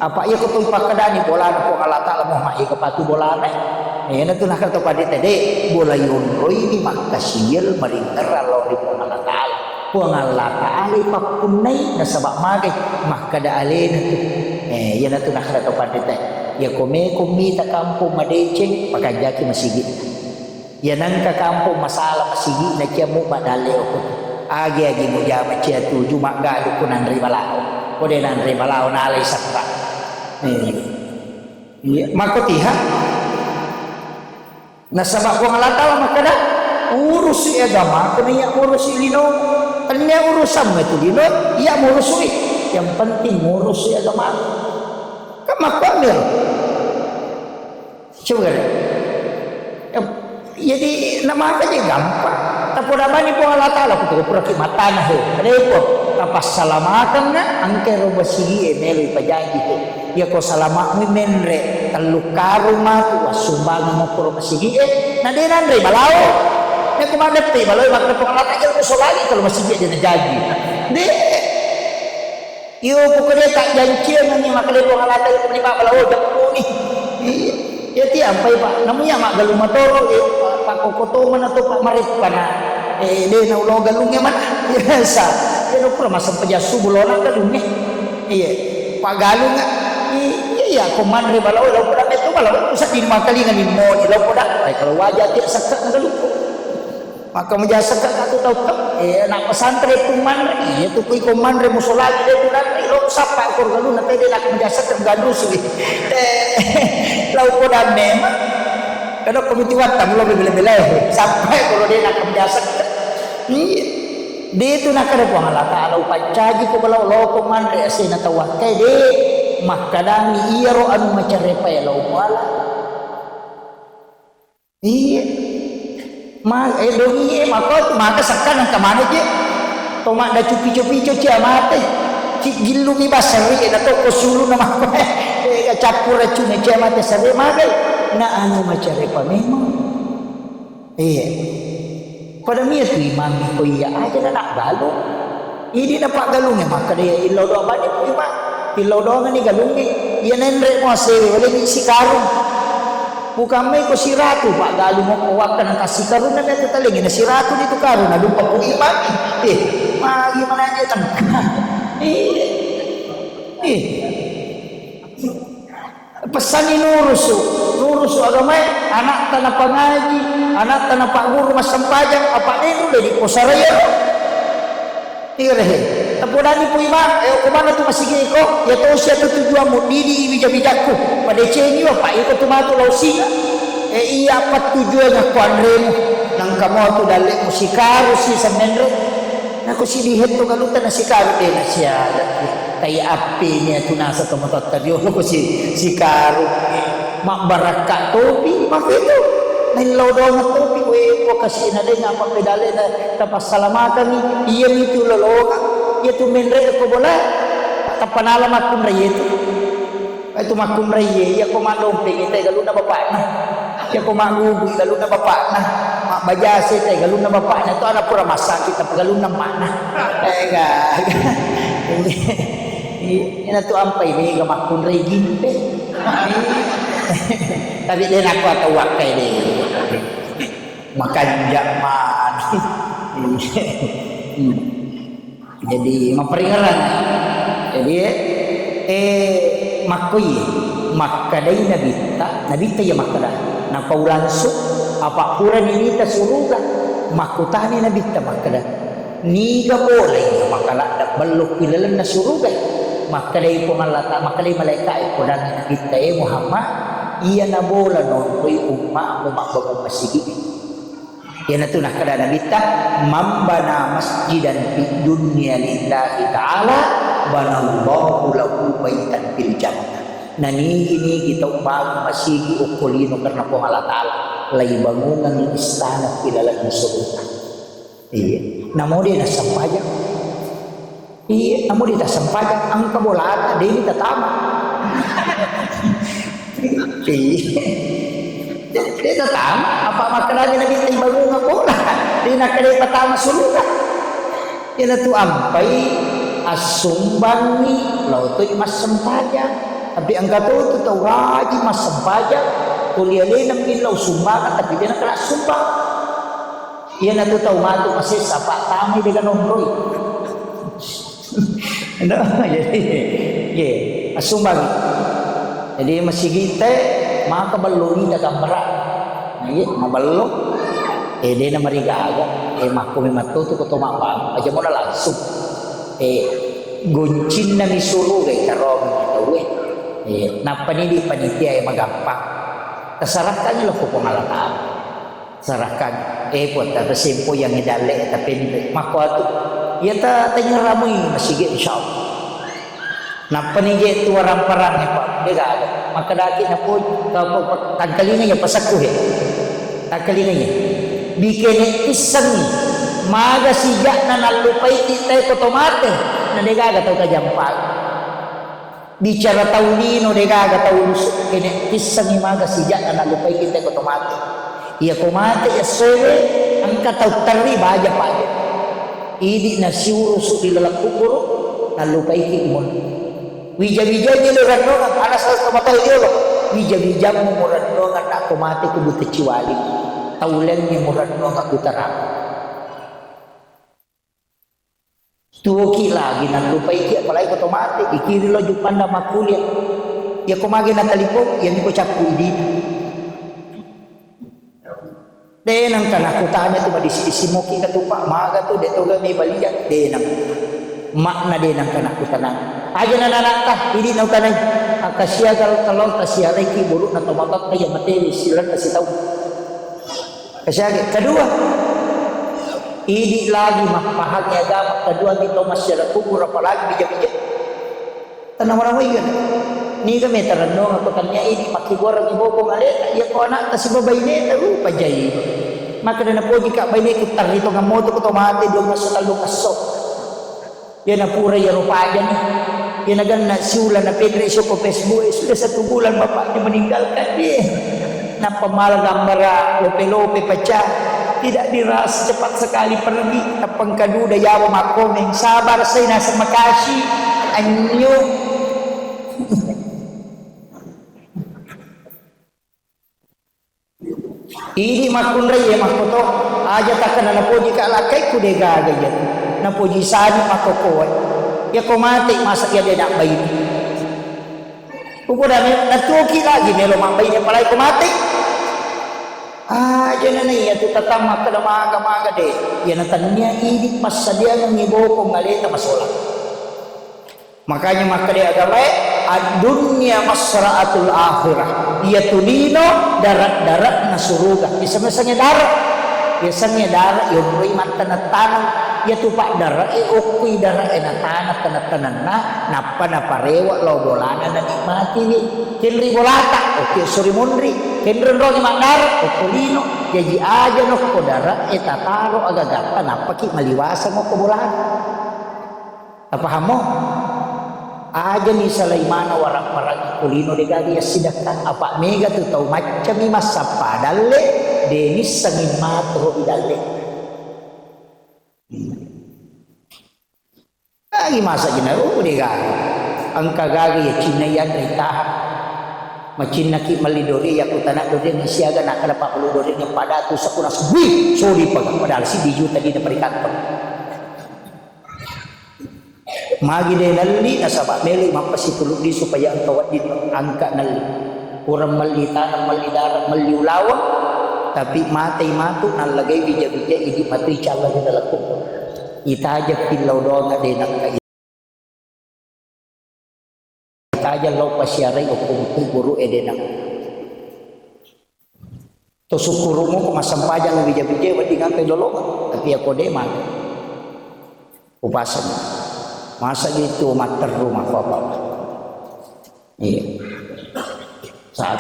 Apa iya ko itong pakadani, bola na po halata, mo maikapatu bola na. Ayan na ito nakatapadi tadi, bola yun, uy, makasiyal, maningara, lori po halata. Puang Allah Ta'ala ipapunay na sabak magay makada alin ito yan na ito nakakapad nito ya kumita kampo madecheng pakajaki masigit yan ang kakampo masala masigit na kaya mo madali ako agi mo jamat siya tuju magalo ko ng ribalao o din ng ribalao na alay sakta makotiha nasabak puang Allah Ta'ala makada urus si agama kaniya urus si lino Tanya urusan itu dino, ia ngurus yang penting ngurus ya agama. Kamu kamil. Coba jadi nama aja gampang. Tapi nama ni pun Allah Taala kita pura kimatan he. Repo tapas salamatan na angke roba sigi emelo ipajanji he. Ya ko salamat mi menre talukaru matu wasumbangan mo pura sigi na denan re balao. Nek kumanet ti baloy makna pangalat aja ko lagi kalau masih dia jadi. De. Yo pokoknya tak janji nang makale pangalat aja ni pak balawo jamu ni. Ya ti ampai pak namanya mak galu matoro pak kokoto mana to pak marit kana. De na ulo galungnya mana? Biasa. Ya no pura masam pejasu bulona galungnya. Iya. Pak galung iya komandre balawo law pada itu balawo usah di makali ngani mo law pada kalau wajah dia sakit galung. Maka menjasa aku tahu nak pesantren kuman itu kui komandre musola dia bulan lo sapa kor galu nanti dia nak menjasa tergaduh sih lau podan memang kada komiti watam lo bela-bela sampai kalau dia nak menjasa Di itu nak ada puang Allah Taala upacaji ko balaw lo ko man re asina tawakkay di makadami iya ro anu macarepa ya lo wala. Iya. Dongi maka sakkan ang kamano je. Toma da cupi-cupi cuci amate. Gilu mi basari na to kusulu na mako. Capur racun na amate sari magai. Na anu macarepa memang. Iya. Pada miya tu imam ko iya aja na nakgalo. Idi na pa galungnya maka dia ilaw do ba ni ko imam. Ilaw do nga ni galungi. Yan enre mo asewe wala ni si karong. Bukan may ko si Ratu, Pak Galu mo kuwak ka ng kasikaroon na neto talingin na si Ratu dito karoon na lumpa po iman. Gimana niya tan? Pesan ni nurusu agamay, anak tanah pangaji, anak tanah pak guru mas sampajang, apa nino dari posaraya. Tigrehe. Tapodani po iman, kumana tu masigi ko, ya to siya to tujuanmu didi ibija-bijaku. Pada cengi wa pa iko tumato lausinga. Iya pat tujuannya ko anremo nang kamo to dalik mo sikaro si samendro. Nako si dihet to galutan na sikaro de na siya. Kay api niya to nasa tumatot tayo ko si sikaro. Makbaraka topi makito. Nailaw daw na topi ko kasi na din nga pagpedale na tapasalamatan ni iya nito lologa. Itu menre ko bola tapanala makum raye itu makum raye ya ko mandomping ite galun na bapak na ya ko mangubi galun na bapak na bajase ite galun na bapak na to ana pura masakit ta galun na mana ga ina to ampay ni ga makum raye gimpe tapi dia nak atawak kay ni makan jaman jadi memperingatkan jadi makoi makadai nabi ta ya makada na paulanso apa pura ni ta suruga makutani nabi ta makada ni ga boleh makala da balok ilalan na suruga makadai ko malata makadai malaikat ko dan nabi ta Muhammad iya na bola non koi umma bago masigi. Yan ito nakada nabita mambana masjidan fid dunya lillahi ta'ala banallahu lahu baitan fil jannah. Nani ini kita umpag masigi ukulino karena po Allah Ta'ala lay bangunan ng istana kilala ng surga. Iya. Namo din nasampajak. Iya, namo din nasampajak ang kabolaan din tatama. Iya. Dia tetap apa makanannya nabi tay baru ngapola di nakade patama suluga ila tu ampai asumbangi lau tu mas sempaja tapi angka tu tahu raji mas sempaja kuliah lenam ilau sumbangan tapi dia nak kena sumbang ia na tu tahu matu masih sapa tami dengan nomroi jadi ye asumbangi jadi masih kita maka belum ini dagang berat, iya, mabelok, dia nama rigaga, maku mematu tu koto mabang, aja mula langsung, guncin na misuru gay karom kita napa ni di panitia magampang, terserahkan lah ko pengalaman, serahkan, buat ada sempo yang idale tapi maku tu, ia tak tanya ramai masih insyaallah. Napa ni je tu orang perang ni pak, dia tak ada. Maka daki na po tagkalingan niya pasakuhe tagkalingan niya bikin isang maga siya na nalupay kita otomate na degaga tau kajampal bicara taunino degaga tau kini isang maga siya na nalupay kita otomate iya kumate ya sewe ang katau tari baja pa idi na siuro su ilalakukuro nalupay kimon wija-wija ni lorandongan anak sa kamatay diyo wija-wija mo murandongan na kumate ko buta chiwali taulan ni murandongan utarap tuoki lagi nan lupay ki apalay ko tomate ikiri lo jupan na makulya ya kumagi na talipog yan ko chapu idi denang kanakutanya tu badisi-simoki katupa maga tu deto ga may baliya denang makna denang kanakutanang aja nananata ini nau tanay akasya kalau kasya reki buruk na tomatot kaya materi silan kasi tahu kasya kedua Idi lagi mapahagi agama kedua kita masyarakat kubur apalagi bijak-bijak. Tanah orang kan. Ni kami terendong atau kanya ini maki goreng ibu ko ngaleta ya ko anak ta si babay ni taru pajay. Maka na po jika bay ni kutar dito nga moto ko tomate do masuk kalung kasok. Yan na pura ya rupa aja nih. Yan na gan na siulan na Pedro iso ko Facebook sudah 1 bulan bapaknya meninggalkan dia. Na pamalang gambara lope-lope pecah. Tidak diras cepat sekali pergi tapang kaduda yawa makomeng sabar saya nasa Makasih anyo. Ini makunra ya makoto aja takkan na po di kalakay ko de gaga yan na po di sani makokoy ya kumati masak ya dia nak bayi ukuran natuki lagi melo mambay niya palay kumati aja na ya tu tatama kada maga de ya natanya ini pas sadia ng ibo ko ngaleta masola makanya maka dia agama dunia masraatul akhirah ia tulino darat-darat na suruga biasanya darat yung rimat tanatan ia tupak darat ukui darat na tanat na napa na parewa lo bolana na nikmati ni kinri bolata oke suri munri kinren ro mak darat tulino jadi aja no ko darat tataro agagata napa ki maliwasa mo ko bolana paham mo aja ni Sulaimana warang-warang kulino de gadi sidakan apa mega tu tau macam ni masa padalle denis sangin matro idalle lagi masa jina de gadi angka gadi ya Cina yan rita macin ki malidori ya kutana dori ni siaga nak kada 40 dori ni pada tu sakuras wi sorry padahal si diju tadi na perikat magi de nalli nasaba meli mapasitulog di supaya ang kawat din angka nalli kurang malita malidara maliulawa tapi matay matu nalagay bija-bija idi matay chala di dalako itaja pilaw do na de nakka itaja law pasyaray o kung guru ede nak to sukuru mo kumasampajan ng bija-bija wadi ngantay dolongan tapi ako de man upasan masa gitu mater rumah apa iya saat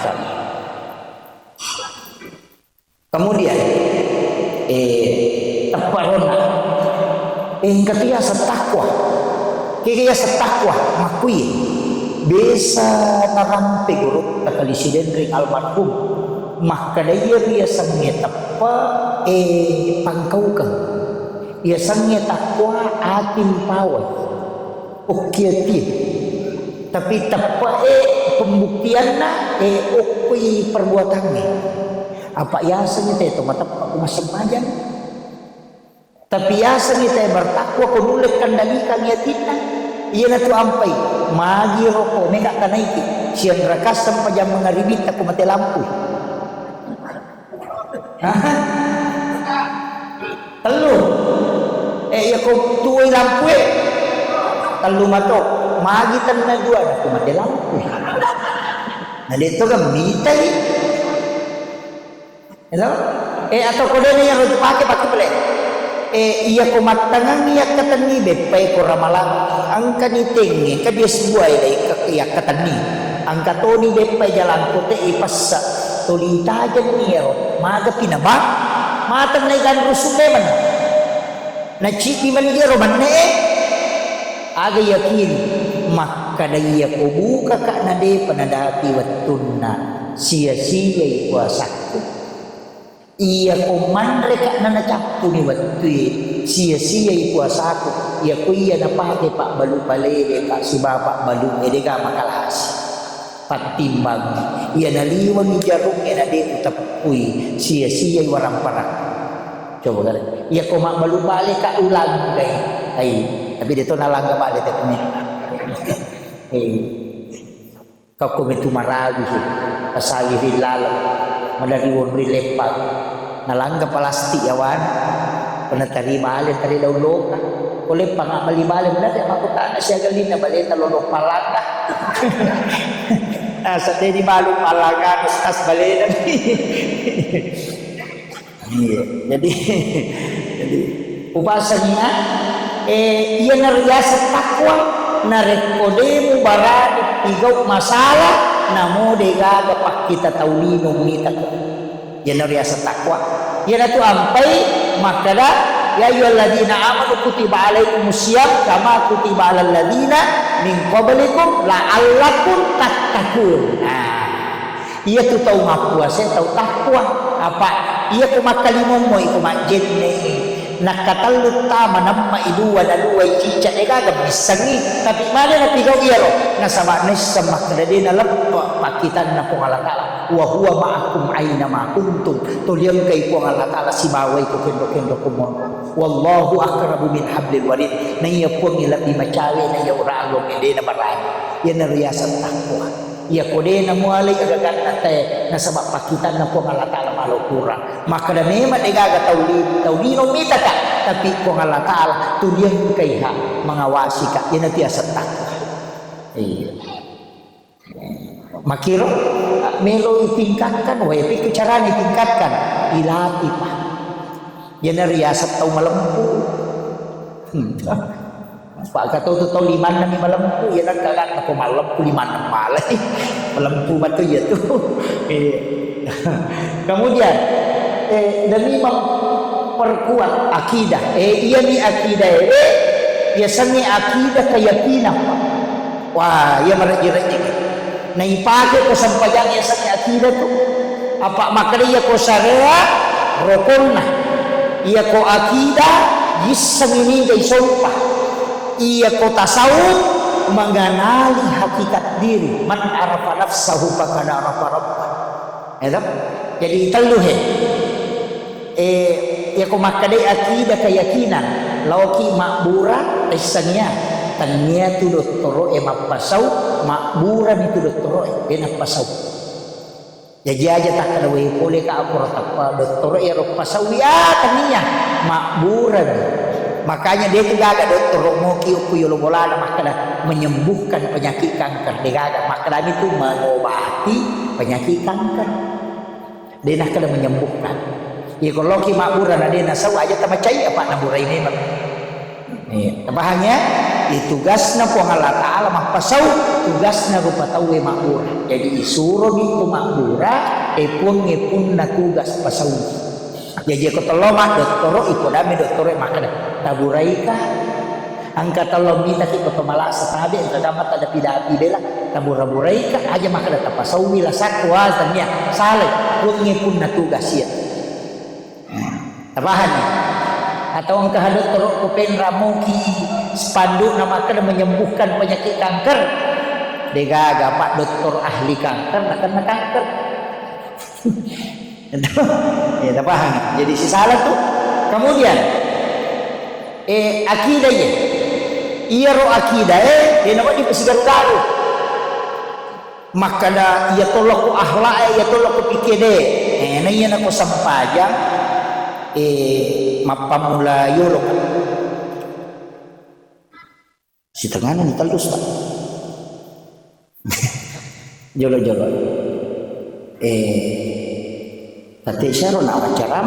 kemudian taparona ketika setakwa makui bisa narampe guru takalisiden ring almarhum maka dia sangnya tapa pangkaukan ia sangnya takwa atim pawai okey tapi tepat pembuktian na okey perbuatannya apa yasanya teh itu mata masam aja tapi yasanya teh bertakwa kunulik kendalikan yatina iya na tu ampai magi roko mega kanaiki siang rakas sampai jam mengaribit aku mati lampu telu ya kau tuai lampu telu mato magi tanna dua aku mati lampu nah itu kan mitai hello atau kode ni yang harus pakai boleh iya ko matangang iya katani bepay ko ramalang ang kaniting ka dia sebuah iya katani ang katoni bepay jalan ko te ipasa tulita jan niyo maga pinaba matang na ikan rusuke man na chipi man iya roman aga yakin maka daya ko buka ka na de panadati wattunna sia-sia puasaku iya ko manre ka na nacapu ni wattu sia-sia puasaku iya ko iya napake pak balu palele ka si bapak balu ede ka makalas patimbang iya naliwang ni jarung ena de utapui sia-sia warang parang coba kali iya ko mak balu balik ka ulang ay tapi dito nalangga balik ito ni kau kumitu maragi pasagi hilala madariwon rilepag nalangga palasti yawan panatari balik tari daw loka kulit pa nga malibalik na makutana siya galin na balik na lolok palanga sa di malong palanga tas balik na jadi upasanya ia nariasa takwa narekodemu barani igau masalah namo degaga pak kita taulino mita ko ia nariasa takwa ia natu ampai makada ya ayyuhalladzina amanu kutiba alaikumusiyam kama kutiba alal ladzina min qablikum la'allakum tattaqun. Ia tu tahu mapuasa tahu takwa apa ia kumakalimo mo ikumajen ni nakatalut tama namma idua daluway cica ega gabisangi tapi mana na pigaw iyaro nasama nes sama kadadina leppa pakitan na po alakala wa huwa ma'akum aina ma kuntum tuliyang kay po alakala si baway ko kendo mo wallahu aqrabu min hablil warid na iya po ngilabi macawe na iya uralong hindi na marami yan na riyasan takwa ia kode na mualay agagat nate nasama pakitan na po alakala malukura maka na memang igaga taulino mita ka tapi kung Allah Ta'ala tuliyang kay ha mengawasi ka yan ang tiasa takwa makiro melo itingkatkan wapi kecaraan itingkatkan ilati pa yan ang riyasat tau malampu pak kata tau liman na ni malampu yan ang kagat na pumalampu liman na malay malampu ba to yan kemudian demi perkuat akidah iya ni akidah ya sami akidah keyakinan wah ya marajirajik na ipake ko sampayan ya sami akidah tu apa makanya ko syariah rukun iya ko akidah yisami day sumpah iya ko tasawuf mengenali hakikat diri man arafa nafsahu faqad arafa rabbah jadi teluhe ya ko makadai akidah keyakinan lauki makbura isanya tanya tu doktoro mapasau makbura itu doktoro napasau jadi aja tak kada we boleh ka aku apa doktoro pasau ya tania makbura makanya dia tu gaga doktoro mo kiu bolana makada menyembuhkan penyakit kanker dia gaga makada itu mengobati penyakit kanker dia nak kada menyembuhkan ya kalau ki makburan ada nasau aja tambah cai apa nabura ini mak tabahannya tugasna po Allah Ta'ala makpasau tugasna rupa tawe makbura jadi isuro itu makbura epun na tugas pasau jadi ko toloma doktoro ikodame doktoro makada taburaika angka tolong kita ko tomala sa tabi ang dapat ada pidapi dela tabura-buraika aja makada tapasau mila sakwa tanya saleh pun na tugas ya tabahan atau ang kahadot teruk kupen ramuki spanduk nama kena menyembuhkan penyakit kanker degaga pak doktor ahli kanker nak kanker ya tabahan jadi si salah tuh kemudian akidah ya iya ro akidah dia nama di pesigaru-garu maka dah ia tolak ku akhlak ia tolak ku pikir deh nah iya nak sampajang mapamula yolo si tenganan ni talus tak jolo tati syaro nak wacaram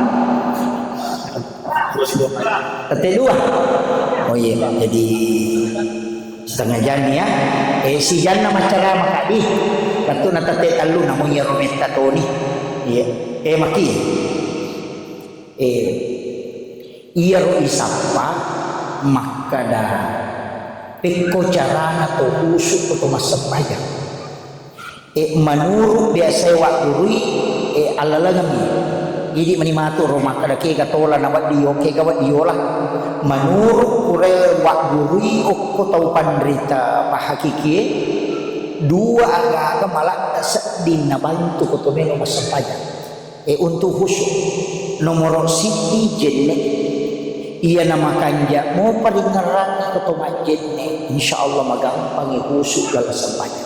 tati dua oh iya jadi setengah jam ya si jan na wacaram makadi katu na tati talu namunya romet tatoni iya maki iya ro isapa makada peko carana to usuk to masapaya manuru dia sewa duri alalangami jadi manimatu ro makada ke katola na dio ke gawat diola manuru kure wak duri okko tau pandrita pahakiki dua aga malak sedin na bantu ko to meno masapaya untuk khusyuk nomor siti jenne iya nama kanja mau paling ngerang ke tomat jenne insyaallah magampang khusuk dalam sempanya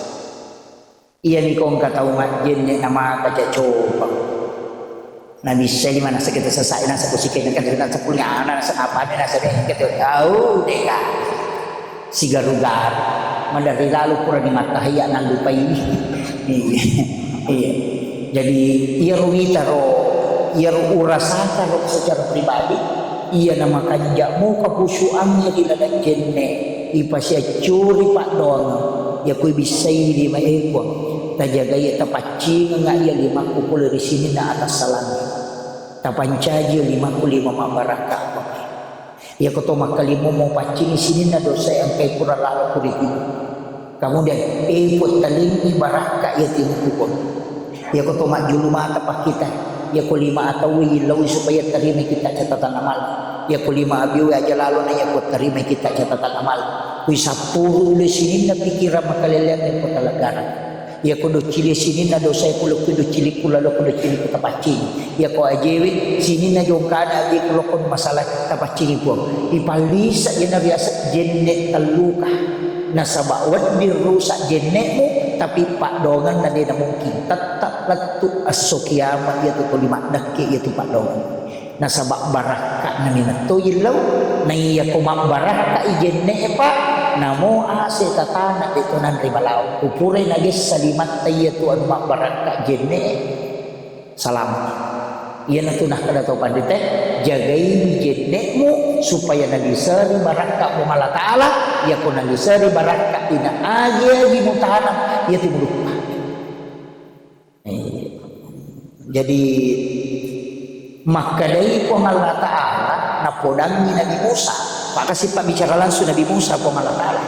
iya ni kong kata umat jenne nama kaca coba nabi saya di mana kita selesai nasa kusikin kan kita sepulnya anak nasa apa ni nasa deh kita tahu deh kan si garugar mandari lalu kurang di mata hiya nang lupa ini iya jadi iya rumita ro ia urasakan secara pribadi Iya nama kanjakmu kehusuannya di ladang jenne ipasya curi pak dong ya kui bisai di maeko tajaga ya tapacing enggak ya 50 di sini na atas salami tapancaji 55 mabaraka ya koto makalimu mau pacing sini na dosa yang kai pura lalu kurikin kemudian ikut taling ibaraka ya timukukon ya koto mak julu mata pak kita ya ko 5 atau wilawi supaya terima kita catatan amal ya ko 5 abiu aja lalu na ya ko terima kita catatan amal kui 10 ule sini na pikiran makalelean ya ko talagaran ya ko do cili sini na dosa ya ko do cili kula do cili ko tapacing ya ko ajewe sini na jongkana aje ko kon masalah tapacing po ipalisa ya na biasa jenne taluka nasabawat dirusak jennemu tapi pak dongan na dia mungkin tetap letuk asok kiamat ya tu 5 dakik ya tu pak dongan nasabak baraka na minato ilaw na iya kumak baraka ijenne pak namo ase tatana dito nan ribalao upure nagis salimat tayo tu anu mak baraka jenne salamat iya na tunah kada to pandite jagain jennemu supaya nagisari baraka mo mala taala ya ko nagisari baraka ina agi mutahanam ya tu lupa jadi maka dari po mala taala napodangi Nabi Musa pak kasih pak bicara langsung Nabi Musa po mala taala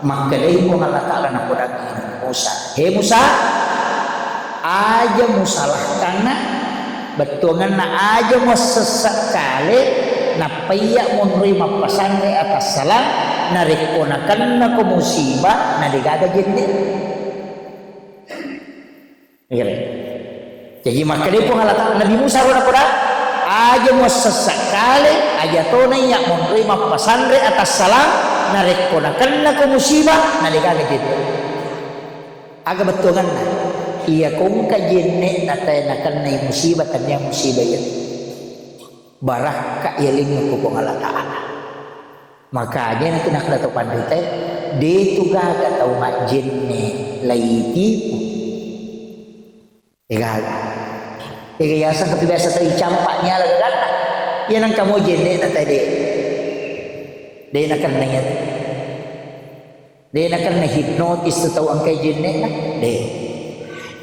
maka dari po mala taala napodangi Nabi Musa he Musa aja musalah karena betungan na aja mo sesekali na paya mo nerima pasangre atas salam narikonakan na ko musibah na digaga jende jadi maka dia pun ngalatan Nabi Musa wana koda aja mo sesekali aja to na ya mo nerima pasangre atas salam narikonakan na ko musibah na digaga jende aga betungan na iya kung kajenne na tayo nakan na musibah kanya musibah yan barah kailing ko kung alataan makanya na tinakla to pandite dito gaga tau nga jenne laitipo igaga igayasa kapibasa tayo campak niya lagagana yan ang kamo jenne na tayo de nakan na yan de nakan na hypnotis to tau ang kay jenne na de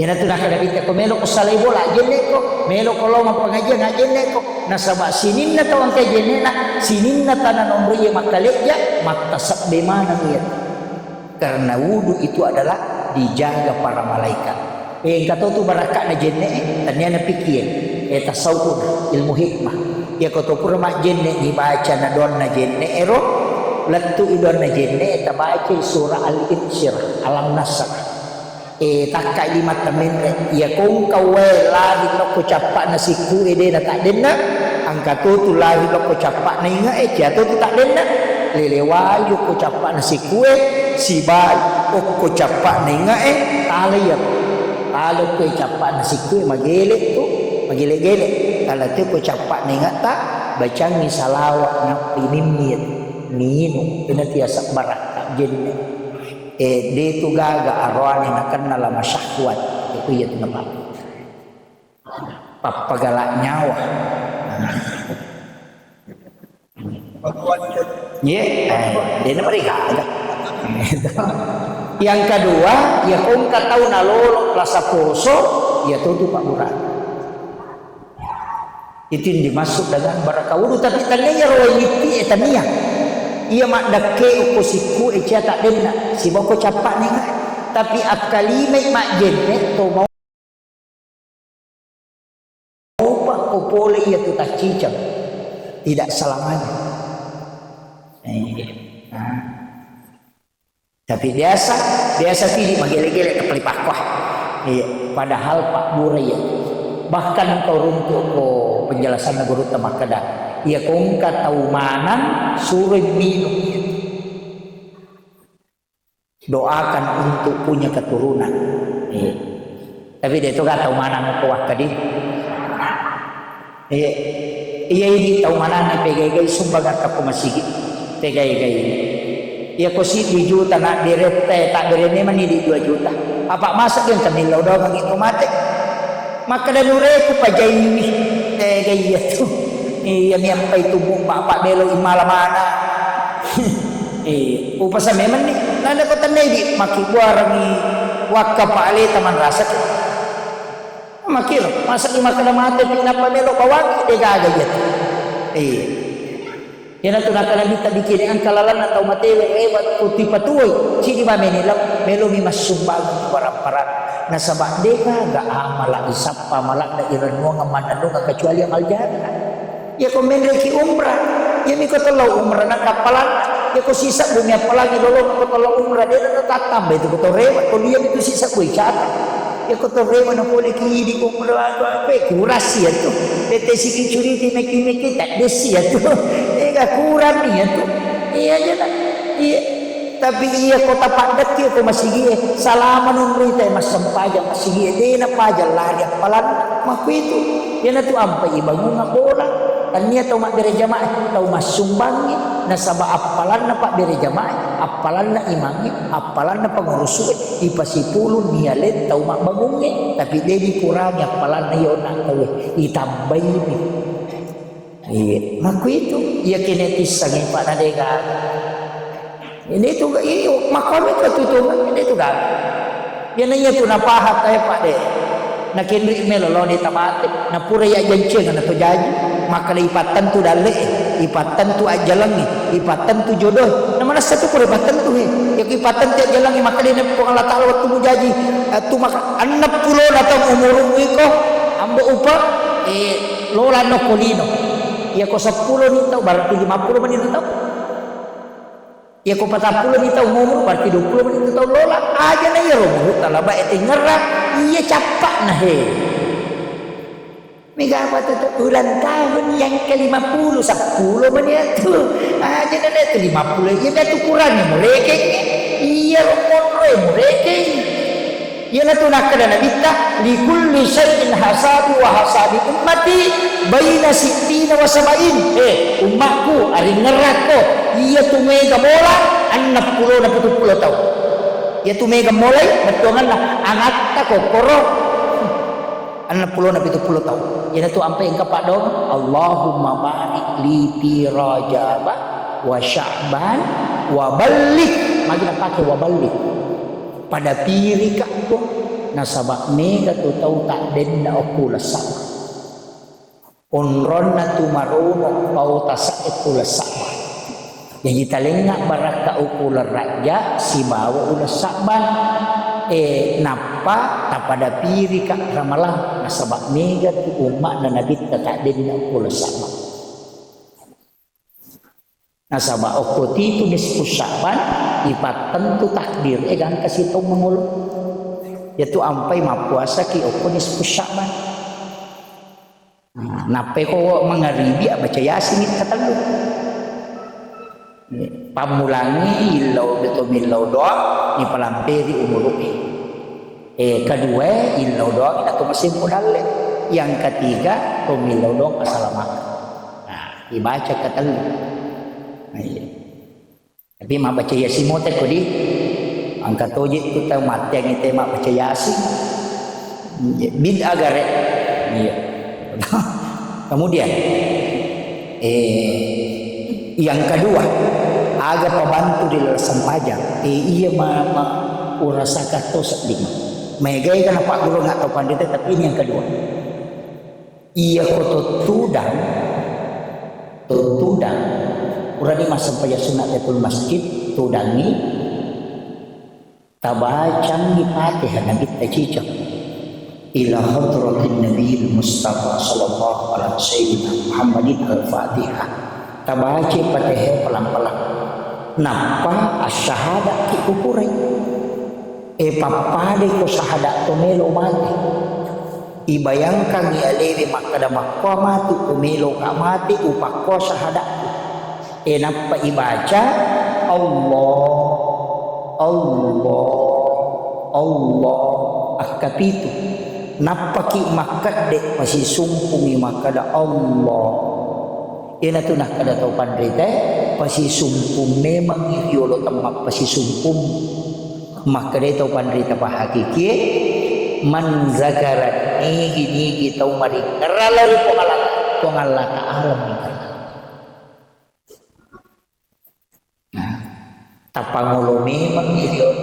yan ito nakakabit ko melo ko salay bola jenne ko melo ko lo mapangajian jenne ko nasaba sinin na tawang kay jenne na sinin na tanan umri makalekya matasab de mana niya karena wudu itu adalah dijaga para malaikat kato tu baraka na jenne tanya na pikir tasawuf ilmu hikmah ya ko to pura ma jenne dibaca na don na jenne ero lattu idon na jenne tabaca surah al-insyirah alam nasr takka lima tamin ya kung kawe lahi lo ko capak na siku ede na tak denna angka tu lahi lo ko capak na inga jatuh tu tak denna lelewayu ko capak na siku si bai ko capak na inga tali ya kalau ko capak na siku magele tu magele-gele kalau tu ko capak na inga tak bacang ni salawat na pinimit ninu pinatiasak barak jenne dia tu gaga arwah yang akan lama syahwat itu ya tu nampak papagalak nyawa ya dia mereka ada yang kedua ya kung katau nalolo rasa poso ya tu Pak Murad itu yang dimasuk dengan barakah wudu tapi tanya royiti etania ia mak dake ukosiku eca tak denna si boko capak ni tapi akali mak jenne to mau pak kopole ia tu tak cicam tidak selamanya tapi biasa pilih magele-gele ke pelipah padahal Pak Burai bahkan kau runtuk ko penjelasan guru tamakada ia kong kataumanan suruh minum doakan untuk punya keturunan tapi dia itu gak tahu mana mau kuah tadi iya ini tahu mana nih pegai-gai sumpah gak kapu masih pegai-gai iya kosi 2 juta nak direte tak berene mani di 2 juta apa masak yang kamilau doang gitu mati maka dan ureku pajai ini pegai itu Iya miampai tubuh bapak belo imala mana. Upasa memang ni nanda ko tanay di makikuarang ni wakka paali taman rasa. Makil masa lima kada mate pinapa belo bawang de gagayat. Yan ato nakalabita bikin ang kalalan atau matewe wat puti patuoy sini ba menila melo mi masumbagan para nasaba de ga amala isappa malak da iranmo nga manano nga kecuali ang aljana ya ko menre ki umrah ya mi ko tolaw umrah na kapalan ya ko sisa bumi apalagi lolo ko tolaw umrah dia na tatambay itu ko rewa ko dia itu sisa ko ichata ya ko to rewa na pole ki di umrah apa kurasi ya to tete siki curiti meki tak desi ya to kurang niya to iya aja lah iya tapi iya kota padat kia ko masigi salaman nun rita mas sampaja masigi de na paja lari apalan makuito yan na to ampa ibangun nga bola tanya tau mak bere jamaah tau mas sumbangi nasaba apalan na pak bere jamaah apalan na imangi apalan na pangurusuit ipasipulun niyalet tau mak bangungi tapi de dikurangi apalan na yon na tawe itambay ni iya, maku itu ia kinetis sangi pak nadega. Ini tu makam itu tutup ini tu dah. Ia nanya tu napahat saya pak de. Nak kendri melolo ni tamat. Nak pura ya jenceng nak pejaji. Maka ipatan tu dalek, ipatan tu ajalangi, ipatan tu jodoh. Nama mana satu pura ipatan tu he. Ya ipatan tu ajalangi maka dia nak Allah Taala waktu mujaji. Tu maka 60 datang umur iko ambo upa lola no kolino. Ya ko 10 ni tau berarti 50 menit tau. Ya ko 40 ni tau umur berarti 20 menit tau lola aja na ya umur talaba ete ngerak iya capak nah he. Mega apa tu ulang tahun yang ke-50 10 menit tu. Aja na itu 50 ya tu kurangnya mereka. Iya umur mereka. Ya na tu nakada nabita li kulli syai'in hasabi wa hasabi ummati baina sittina wa sab'in umatku ari neraka iya tu mega bola 60 na 70 tahun iya tu mega mulai betongan lah angat ko koro 60 na 70 tahun iya tu ampai engka pak dong Allahumma barik li fi Rajab wa Sya'ban wa balik magi nak pakai wa balik pada piri kak ko nasabak mega tu tau tak den na aku lasak onron na tumaruno pau tasak itu lasak yang kita lengak baraka ukular raja si bawa ulah sakban napa tak pada piri kak ramalah nasabak mega tu umat na nabi tak den na aku lasak nasabak okoti itu nisfu Sya'ban ipatan tu takdir kan kasih tahu mengulung yaitu ampai mapuasa ki okko nisfu Sya'ban nape ko mengaribi baca yasin kata lu pamulangi illau betul milau doa ni palamperi umuruki kedua illau doa kita masih modal yang ketiga pemilau doa assalamualaikum dibaca kata lu tapi mak baca yasin mote ko di angkat tojek tu tahu mati yang itu mak baca yasin bid agare iya kemudian yang kedua agak pembantu di lelasan pajak iya mama urasa kato sedih megai kan pak guru nggak tahu pandai tapi ini yang kedua iya koto tudang urani masa pajak sunatul masjid tudangi tabacang di Fatihah nabi tajicak ila hadratin Nabi Mustafa sallallahu alaihi wasallam Muhammadin al-Fatihah tabaca Fatihah pelan-pelan napa asyhada ki ukurai papade ko syahada to melo mati ibayangkan ni alewi makada makwa mati umelo ka mati upakwa syahada napa ibaca Allah akapitu napaki makat dek masih sumpumi makada Allah ina tu nak kada tau pandai teh pasi sumpum memang yolo tempat pasi sumpum makada tau pandai tapa hakiki man zakarat nigi tau mari ngeralari pengalangan kung Allah Ta'ala minta. Tapangulo memang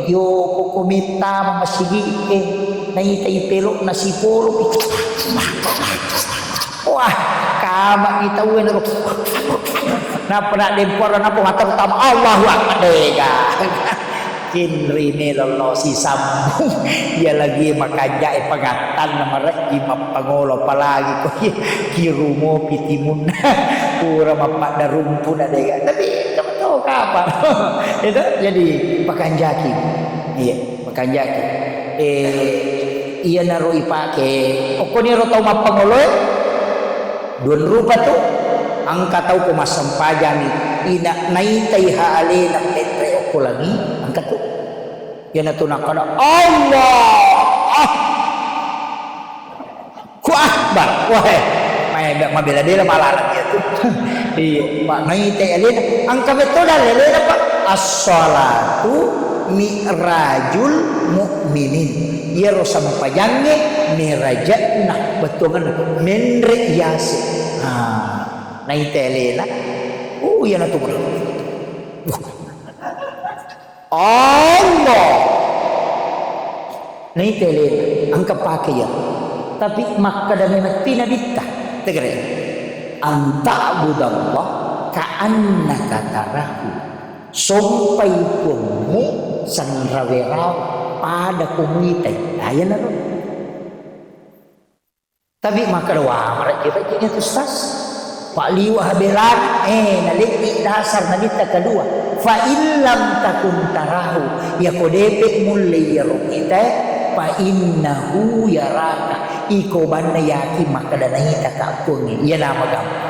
yo kukumita masigi naitay pelok na sipuro. Wah, kama kita uwen ro. Na pernah dempor na po atau tama Allahu Akbar dega. Kinri nilolo si sambung dia lagi makanja pagatan na maray mapangulo palagi ko kirumo pitimun pura mapak darumpu na dega. Tapi tahu kapan itu jadi pakanjaki. Iya, pakanjaki. Iya naruh ipake. Oko ni ro tau mapangulo Dun rupa tu angka tahu kumasam pajani ina naitay haali na petre ko lagi angka tu yan na tunakana Allah ku akbar wah may mabila dila malalang itu iya naitay haali angka betul dalile na pa as-salatu mi'rajul mu'minin iya ro sampajange mirajatna betungan menriyasi naitay na yan na tumulong. Allah naitay ang kapakaya tapi makadami nagpinabita tegre ang ta'budallah ka'annaka tarahu sumpay pun mo sanraweraw pada kumitay ayan na ron tapi makadawa marat kita kaya tustas Pak liwah belan naliti dasar nalita kedua fa illam takun tarahu ya kodepe mulai yaro kita fa innahu yaraka iko banna yaki makadanahita ka pungi ya nama gampang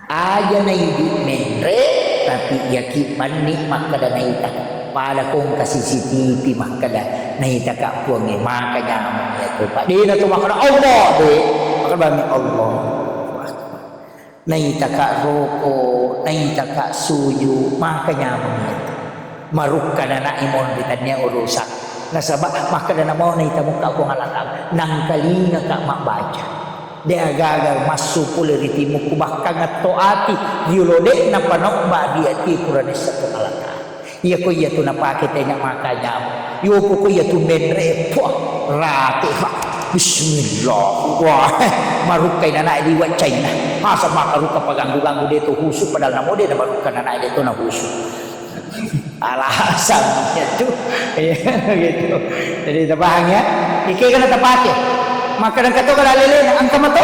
aja na hindi menre tapi yaki manni makadanahita pada kong kasih CCTV makadanahita ka pungi makanya namanya itu Pak di na tumakana Allah de makabami Allah naitaka roko, naitaka suyu, makanya mengerti. Marukka na naimon bitannya urusan. Nasaba maka na mau naita muka ko ngalatang nang kalinga ka mabaca. De agagar masupul riti mo kubakka nga toati yulode na panok ba di ati kurane sa tumalata. Iya ko iya to napakita nga makanya. Yo ko iya to menre po rati Bismillah. Wah, marukai na naik liwat China. Masa makaruka paganggu-ganggu dia tu husuk padahal namo dia maruka na naik dia tu na husuk. Alasannya tu, gitu. Jadi tabahang ya, ikai kana tapake. Maka dan kato kana lele ang kamato.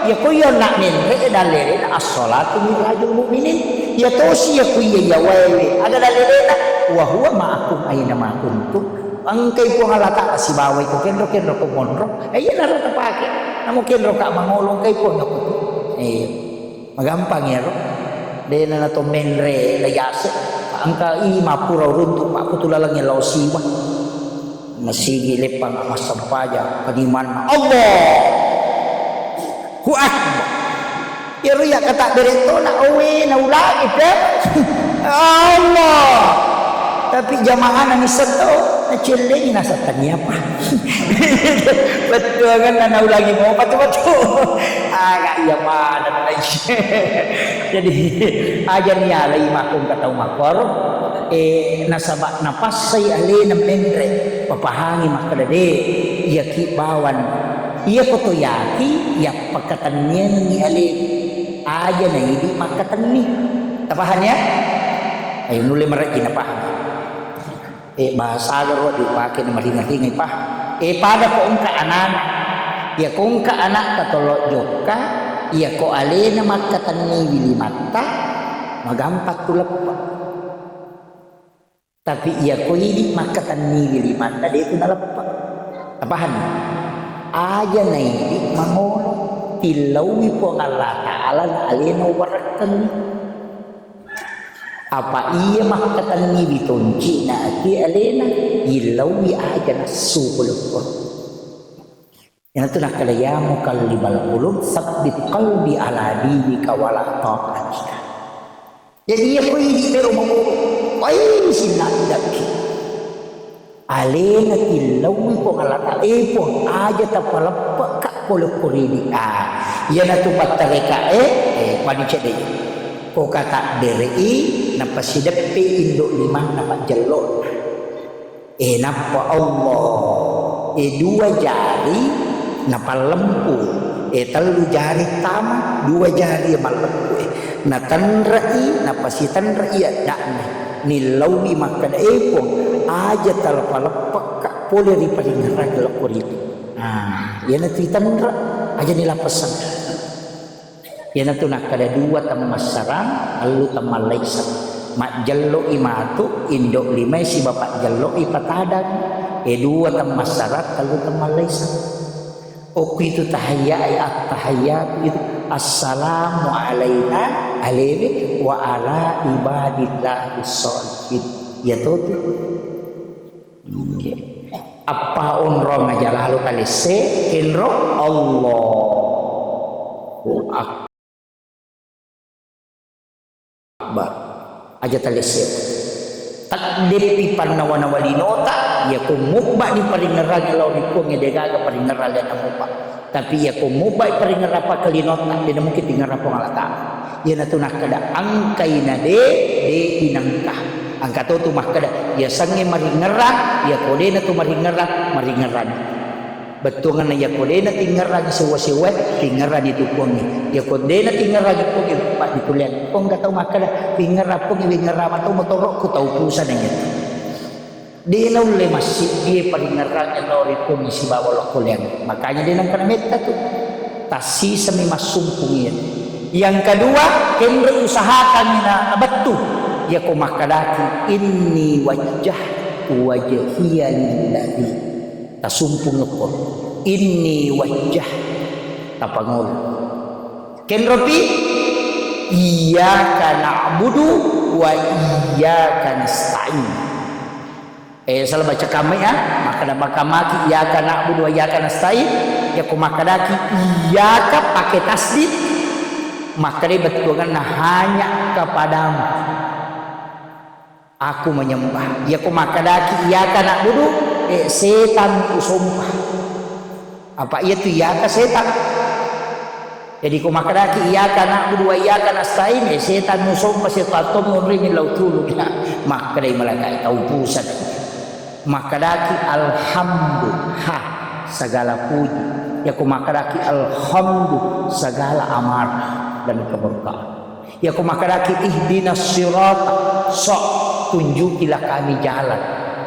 Ya kuyo nak menre dalele as-salatu mirajul mu'minin. Ya tosi ya kuyo ya wae. Ada dalele na wa huwa ma'akum aina ma kuntum. Ang kay po nga lata si baway ko kenro ko monro ay yan na tapake namo kenro ka mangulong kay po nga magampang yaro de na to menre layase ang ka ima puraw runto pa kutulalang ya lausiwa masigi lepang masampaja kadiman Allah hu akbar yaro ya kata direto na uwi na ulang ite Allah tapi jamaah nang isato na chilling nasa tanya pa betul kan na ulangi mo patu-patu agak yaman na jadi aja niya lay makong kataw makor nasaba napasay ali ng menre papahangi makadade yaki bawan iya ko to yaki yak pagkatannya ni ali aja na hindi makatanni tapahannya ay nuli maraki na pahang bahasa garo dipakai na maringa-ringay pa pada ko ang kaanan ya kung kaanak katolo joka ya ko ale na magkatanni wilimata magampat tulap pa tapi ya ko hindi magkatanni wilimata dito nalapa tapahan aja na hindi mangulo tilawi po ang Allah Ta'ala na ale na warakan apa iya makatan ni bitonci na ati alena ilawi aja na sukulupur yan ito nakalaya mo kalibal kulub sabit kalbi ala dibika wala ta'atika jadi iya ko hindi pero mangulo ay sinandak alena tilawi po ngalata po aja tapalapak ka kolok-kolidi yan na tupatareka panicya day ko kata deri napasidapi indo limang napajalo napa Allah dua jari napalempu telu jari tama dua jari malempu natanrai napasitanrai adana nilawi makada po aja talapalapak ka pole ri paringara gelokori yan na titanra aja nilapasan yan na tu nakada dua tamasarang alu tamalaysan mak jallo imatu indok limay si bapak jallo ipatadan dua tamasarat alu tamalaysan itu tahiyya at tahiyyat itu assalamu alaina alaihi wa ala ibadillahi sholihin ya tuh apa unro ngajalalu kali se kinro Allahu akbar aja tali se takdiri pannawana walinota ya kumubba di paringerang law ni ko ngedegaga paringeral dan amupa tapi ya kumubba paringerang pa kalinota di mungkin tingara po ngalata ya natunah kada angkay na de inangka angka to mah kada ya sange maringerang ya kode na tu maringerang betungan ya kode na tingerang sewa tingerang itu pongi ya kode na tingerang pongi pak ditulian pong gatau mah kada tingerang pongi tingerang atau motorok ku tau pusa na nya di laule masjid dia paringerang lori pongi si bawalo kulian makanya dia nang kana meta tu tasi semi masumpungian yang kedua kendre usahakan na abatu ya ko makadaki inni wajhiya lillahi tasumpung ko inni wajjah tapangol kenropi iyyaka na'budu wa iyyaka nasta'in salah baca kami ya maka makamaki iyyaka na'budu wa iyyaka nasta'in ya ko makadaki iyyaka pakai tasdid maka dia betulkan hanya kepadamu aku menyembah ya ku makadaki iyyaka na'budu setan usumpah apa itu iyyaka setan jadi ku makadaki iyyaka na'budu wa iyyaka nasta'in setan usumpah setan nguri min lautulu maka dia malakai tahu pusat makadaki alhamdulillah segala puji ya ku makadaki alhamdulillah segala amarah dan keberkahan ya ku makadaki ihdinas sirata sok tunjukilah kami jalan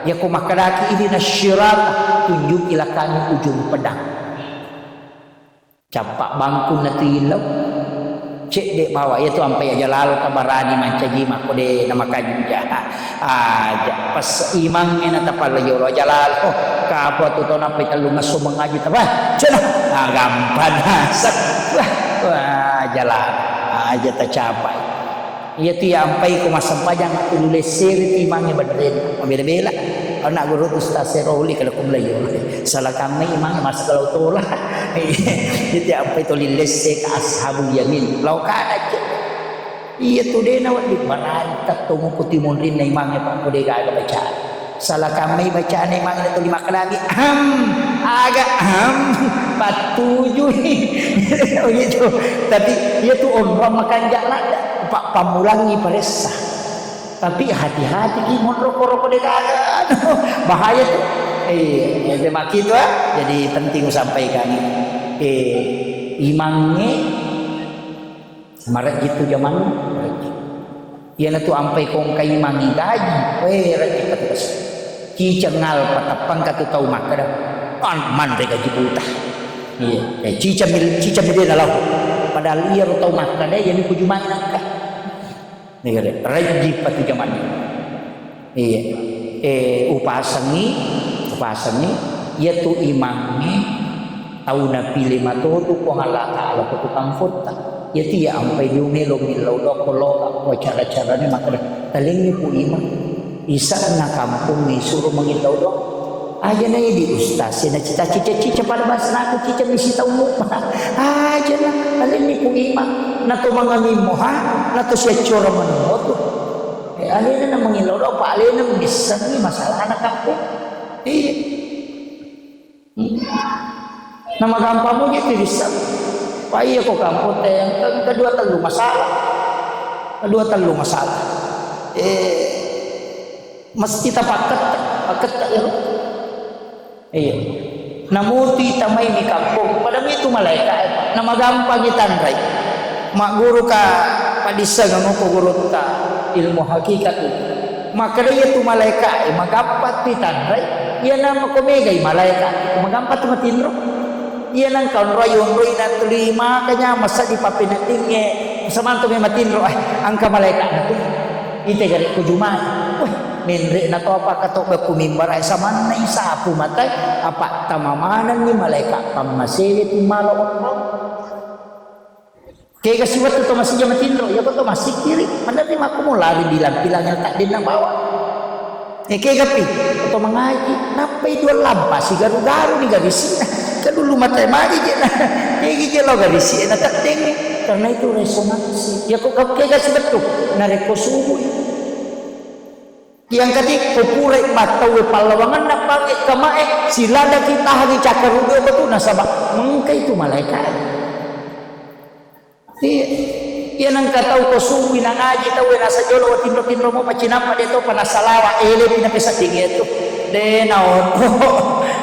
ya ku makadaki ihdinas sirata tunjukilah kami ujung pedang capak bangku natilau cek dek bawa itu sampai aja lalu kabarani mancaji makode nama kanja aja pas imangnya nata palayo aja lalu kapo tu to napai talu ngaso mengaji tabah cenah gampang sak wah jalan aja tercapai iya tu sampai ku masampajang tulis siri imangnya benerin bela-bela anak guru tu stase rohli kalau ku melayu salah kami imang mas kalau tulah itu sampai tulis se ka ashabul yamin lau kada iya tu dena wadi barantak tu ku timunrin na imangnya pa ku de ga baca salah kami bacaan imangnya tu 5 kali agak patujuh gitu tapi dia tu orang makan jalan pak pamulangi peresa tapi hati-hati ki mon rokok-rokok dekat bahaya tuh jadi maki tu jadi penting sampaikan imangnya maret gitu zaman ia tu ampai kong kai mangi gaji rajin katus ki cengal patapang katu tau makada man mereka jibutah iya cicam dia dalam padahal ia tau makada yang ku jumain angka nih kare rajin patu zaman iya upasani ia tu imamnya tahu nabi lima tu ko halaka ala tukang fota ia dia ampai diumelo milau lokolo ko cara-caranya makada talingi pu imam isa na kampung ni suruh mengilau dok aja na di ustaz na cita-cita pada bahasa aku cita misi tahu muka aja na alin ni ku imam na to mangami mo ha na to siya cura manumoto alin na mengilau dok pa alin na bisa ni masalah anak kampung Iya. Nama gampangmu jadi bisa. Pak iya kok kampung teh yang kedua terlalu masalah. Kedua terlalu masalah. Mesti kita paket ya. Iya. Namuti tamay ni kampung. Padahal itu malaikat. Nama gampang kita andai. Mak guru ka padisa ngano ko guru ka ilmu hakikat. Maka dia tu malaikat. Magapat kita andai. Ia nama ko megay malaikat. Magapat matinro. Ia nang kaun royon na tulima kanya masa di papinatingnya. Samanto may matinro angka malaikat natin. Ite gari ko jumay. Menre na to apa kato ba kumimbar ay saman na isapu matay apa tamamanan ni malaikat pamasilit ni malo kaya kasi wat to masih matinro ya ko to masih kiri mandati makumulari bilang yang tak din na bawa kaya gapi to mangaji napay dua lampas si garu-garu ni garisina kadulu matay magi na kaya gigelo garisina tak ding karena itu resonansi ya ko kaya kasi betul nareko subuh yang ketik popurai batawe palawangan nak pakai kamae silada kita hari cakarudo betul nasabak mengkai itu malaikat iya nang katau ko suwi nang aji tawe nasa jolo tindro mo pacinapa deto panasalawa ele pinapesa tinggi itu de naon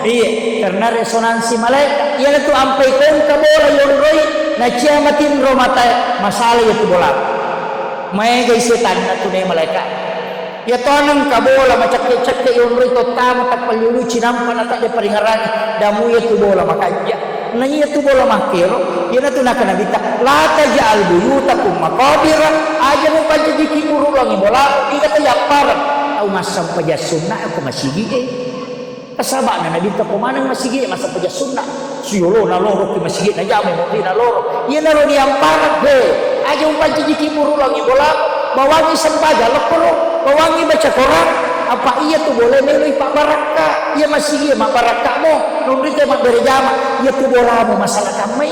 iya karena resonansi malaikat iya itu ampai kon kabola yoroi na ciamatin romata masalah itu bola may gay setan na tunay malaikat ya tonang kabola macak-cak yung rito tama tak palyulu cinampa na tak de paringarani damu ya tu bola makanya na iya tu bola makero ya na tu nakanabita la taj'al buyutakum maqabira aja mo panjiki muru lang bola ikat ya parang au masam pajasunna aku masigi kasaba na nabita ko manang masigi masam pajasunna siyolo na loro ki masigi na jame mo na loro iya na ro yang parang aja mo panjiki muru lang bola bawangi sembaga leporo bawangi baca Quran apa iya tuh boleh meloi Pak Baraka iya masih iya mak Baraka mo nungri ke mak berjama iya tuh bola mo masalah kami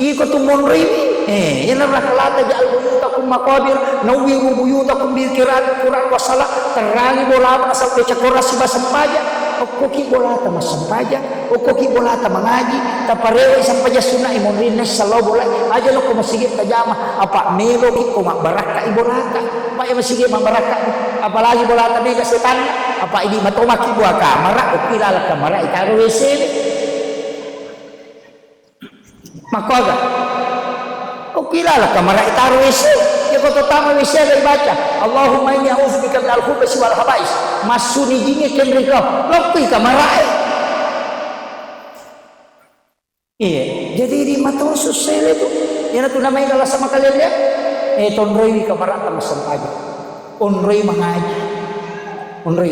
iya ko tuh monri ya nabrak lata ja'al buyutakum maqabir nawiru buyutakum bil Quran wasala terangi bola asal baca Quran si sembaga okoki bola ta masampaja okoki bola ta mangaji ta parewa sampaja sunna imon rinnes sallallahu bola aja lo ko masigit ta jama apa melo ki ko mak baraka ibolata pa ya masigit mak baraka apalagi bola ta mega setan apa ini matomaki buah kamera ukilala kamera itaro WC makaga ukilala kamera itaro WC ya ko tama WC dari baca Allahumma inni a'udzubika minal khubuthi wal khaba'is masuni jinge kendriko lopi kamarae iya jadi di mata susele itu yana tu namanya kalau sama kalian lihat tonroi di kamar sama sampaja onroi mengaji onroi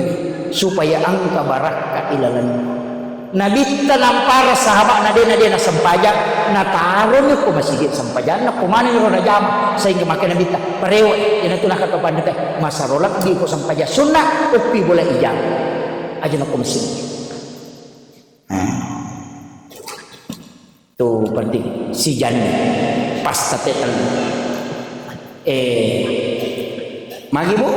supaya angka baraka ilalan Nabi tanam para sahabat nade na sampaja na taron ko masigit sampaja na kumanin ro na jam sehingga makin Nabi ta parewa yana tu nakatapan teh masarolak di ko sampaja sunnah upi boleh ijab aja na ko masigit tu penting si jani pas tatetan magi bu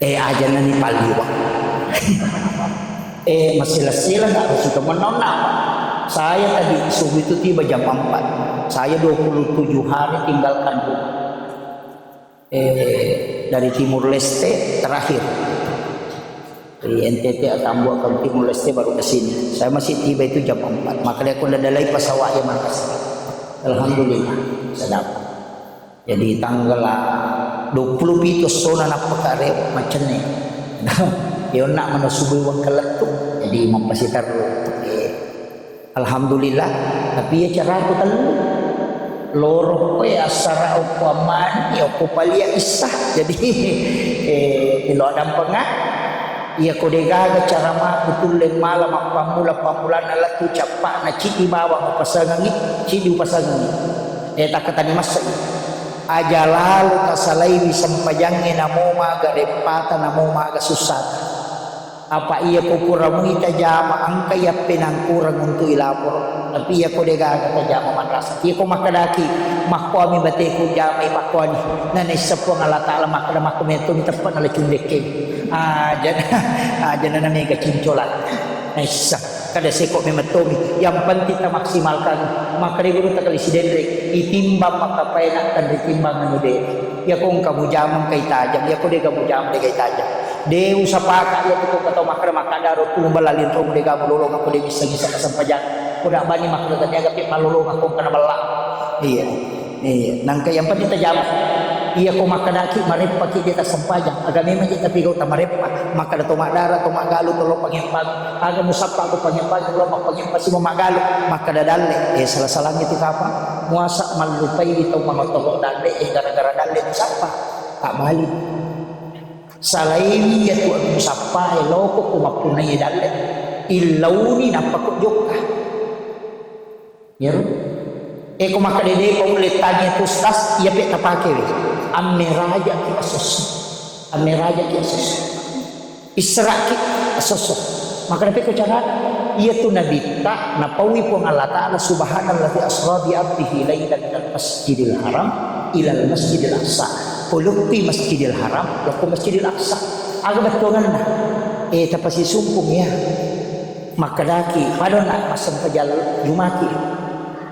aja na ni paliwa masih-sila nggak harus sudah menonton. Saya tadi subuh itu tiba jam 4. Saya 27 hari tinggalkan rumah. Dari Timur Leste terakhir. Dari NTT atau Ambon ke Timur Leste baru ke sini. Saya masih tiba itu jam 4. Makanya aku udah dalai pesawat ya Makassar. Alhamdulillah sedap. Jadi tanggal 20 itu sona nak pekare macam ni. Dia nak mana subuh wang keletuk jadi mempasitar alhamdulillah tapi ya cara aku telu loro ya asara upaman ya kupalia isah jadi ilo adam pengah ya kodega cara mah betul leng malam pamula nala tu capak na cidi bawa pasangangi cidi pasangangi tak katani mas aja lalu kasalai sampajangin namo maga repata namo maga susah apa iya ko kurang ita jama ang kaya pinang kurang untuk ilapor tapi iya ko dega kata jama madrasah iya ko makadaki makko ami bate ko jama ipakko ni nanay sapo ng Allah Ta'ala makada makomento ni tepat ala cundeke jana na mega cincolat naisa kada seko memetomi yang penting kita maksimalkan maka di guru takali sidendrek itimbang makapai nak kan ditimbang anu de ya kong kamu jamang kay tajam ya ko de kamu jamang de kay tajam de usapaka ya ko kato makara makadaro tulong balalin to de kamu lolong ako de bisa kasampajan kuda bani makada tanya gapi malolong ako kana bala iya nang kay yang penting tajam iya ko makadaki marepa ki kita sampajan aga memang kita pigaw ta marepa makada to madara to magalo to lo pangempag aga musapa ko pangempag lo pangempag si magalo makada dalle salah-salahnya ti kapa muasa malupay ito mga tolo dalle gara-gara dalle musapa tak balik salaini ya tu musapa loko ko mapunay dalle ilauni napakujok ya ko makadede ko ulit tanya tustas iya pe tapake ameraja ki asos israki asos maka nabi ko cara iya tu nabita napawi po ng Allah Ta'ala subhanallah asra bi abdihi laylan minal masjidil haram ilal masjidil aqsa pulupi masjidil haram lako masjidil aqsa aga batungan na tapos isumpong ya makadaki pado na masampajal jumati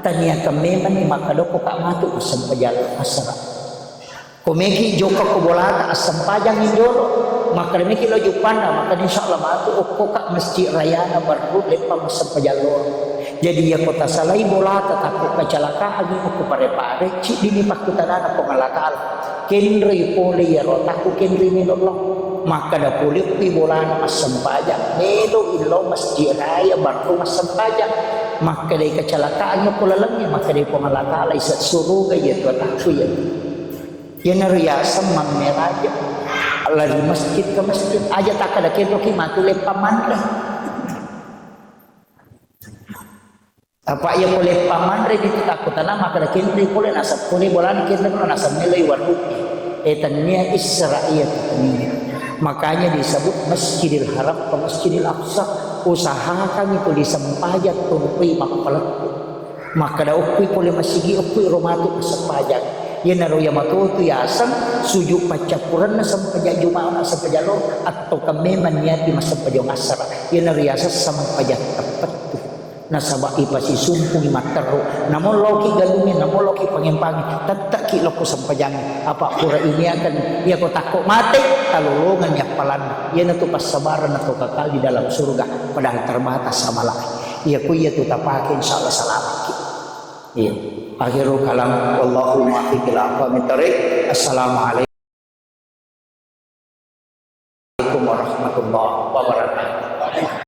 tanya kami mani makadoko ka matu masampajal asra kumeki joka ko bolata asam pajang indoro maka meki lo jupanda maka insyaallah matu okko ka masjid raya na baru lepa masam pajalo jadi ya kota salai bolata takut kecelakaan agi ko pare-pare ci dini pakutanana ko ngalatal kenri pole ya rotaku kenri minullah maka da pole pi bolana masam pajang melo ilo masjid raya baru masam pajang maka dari kecelakaan ko lalangnya maka dari pengalata isa suruh gaya tu takku ya yan nariyasam mameraja lari masjid ke masjid aja tak ada kito kimatulay pamanre apa ia boleh pamanre dito takutan na maka kintri pole nasab pole bolan kintri pole nasab nilai warupi etanya Israel ini makanya disebut Masjidil Haram ke Masjidil Aqsa usahakan itu disempajat tumpui makpalat maka da ukui pole masigi ukui romatu kesempajat yan naro yamatutu yasan sujuk pacapuran na sampajak jumaan na sampajalo atau kami manyati masampajong asara yan naro yasa sampajak tepat tu nasabai pasi sumpung matero namo loki galungin namo loki pangimpangi tatak ki loko sampajang apa pura ini akan ya ko takut mati talulungan ya palan yan na tu pasabaran na to kakal di dalam surga padahal terbatas sama laki iya ko iya tu tapakin insyaallah selamat ki iya akhirul kalam wallahu muwaffiq ila aqwamit thariq. Assalamualaikum warahmatullahi wabarakatuh.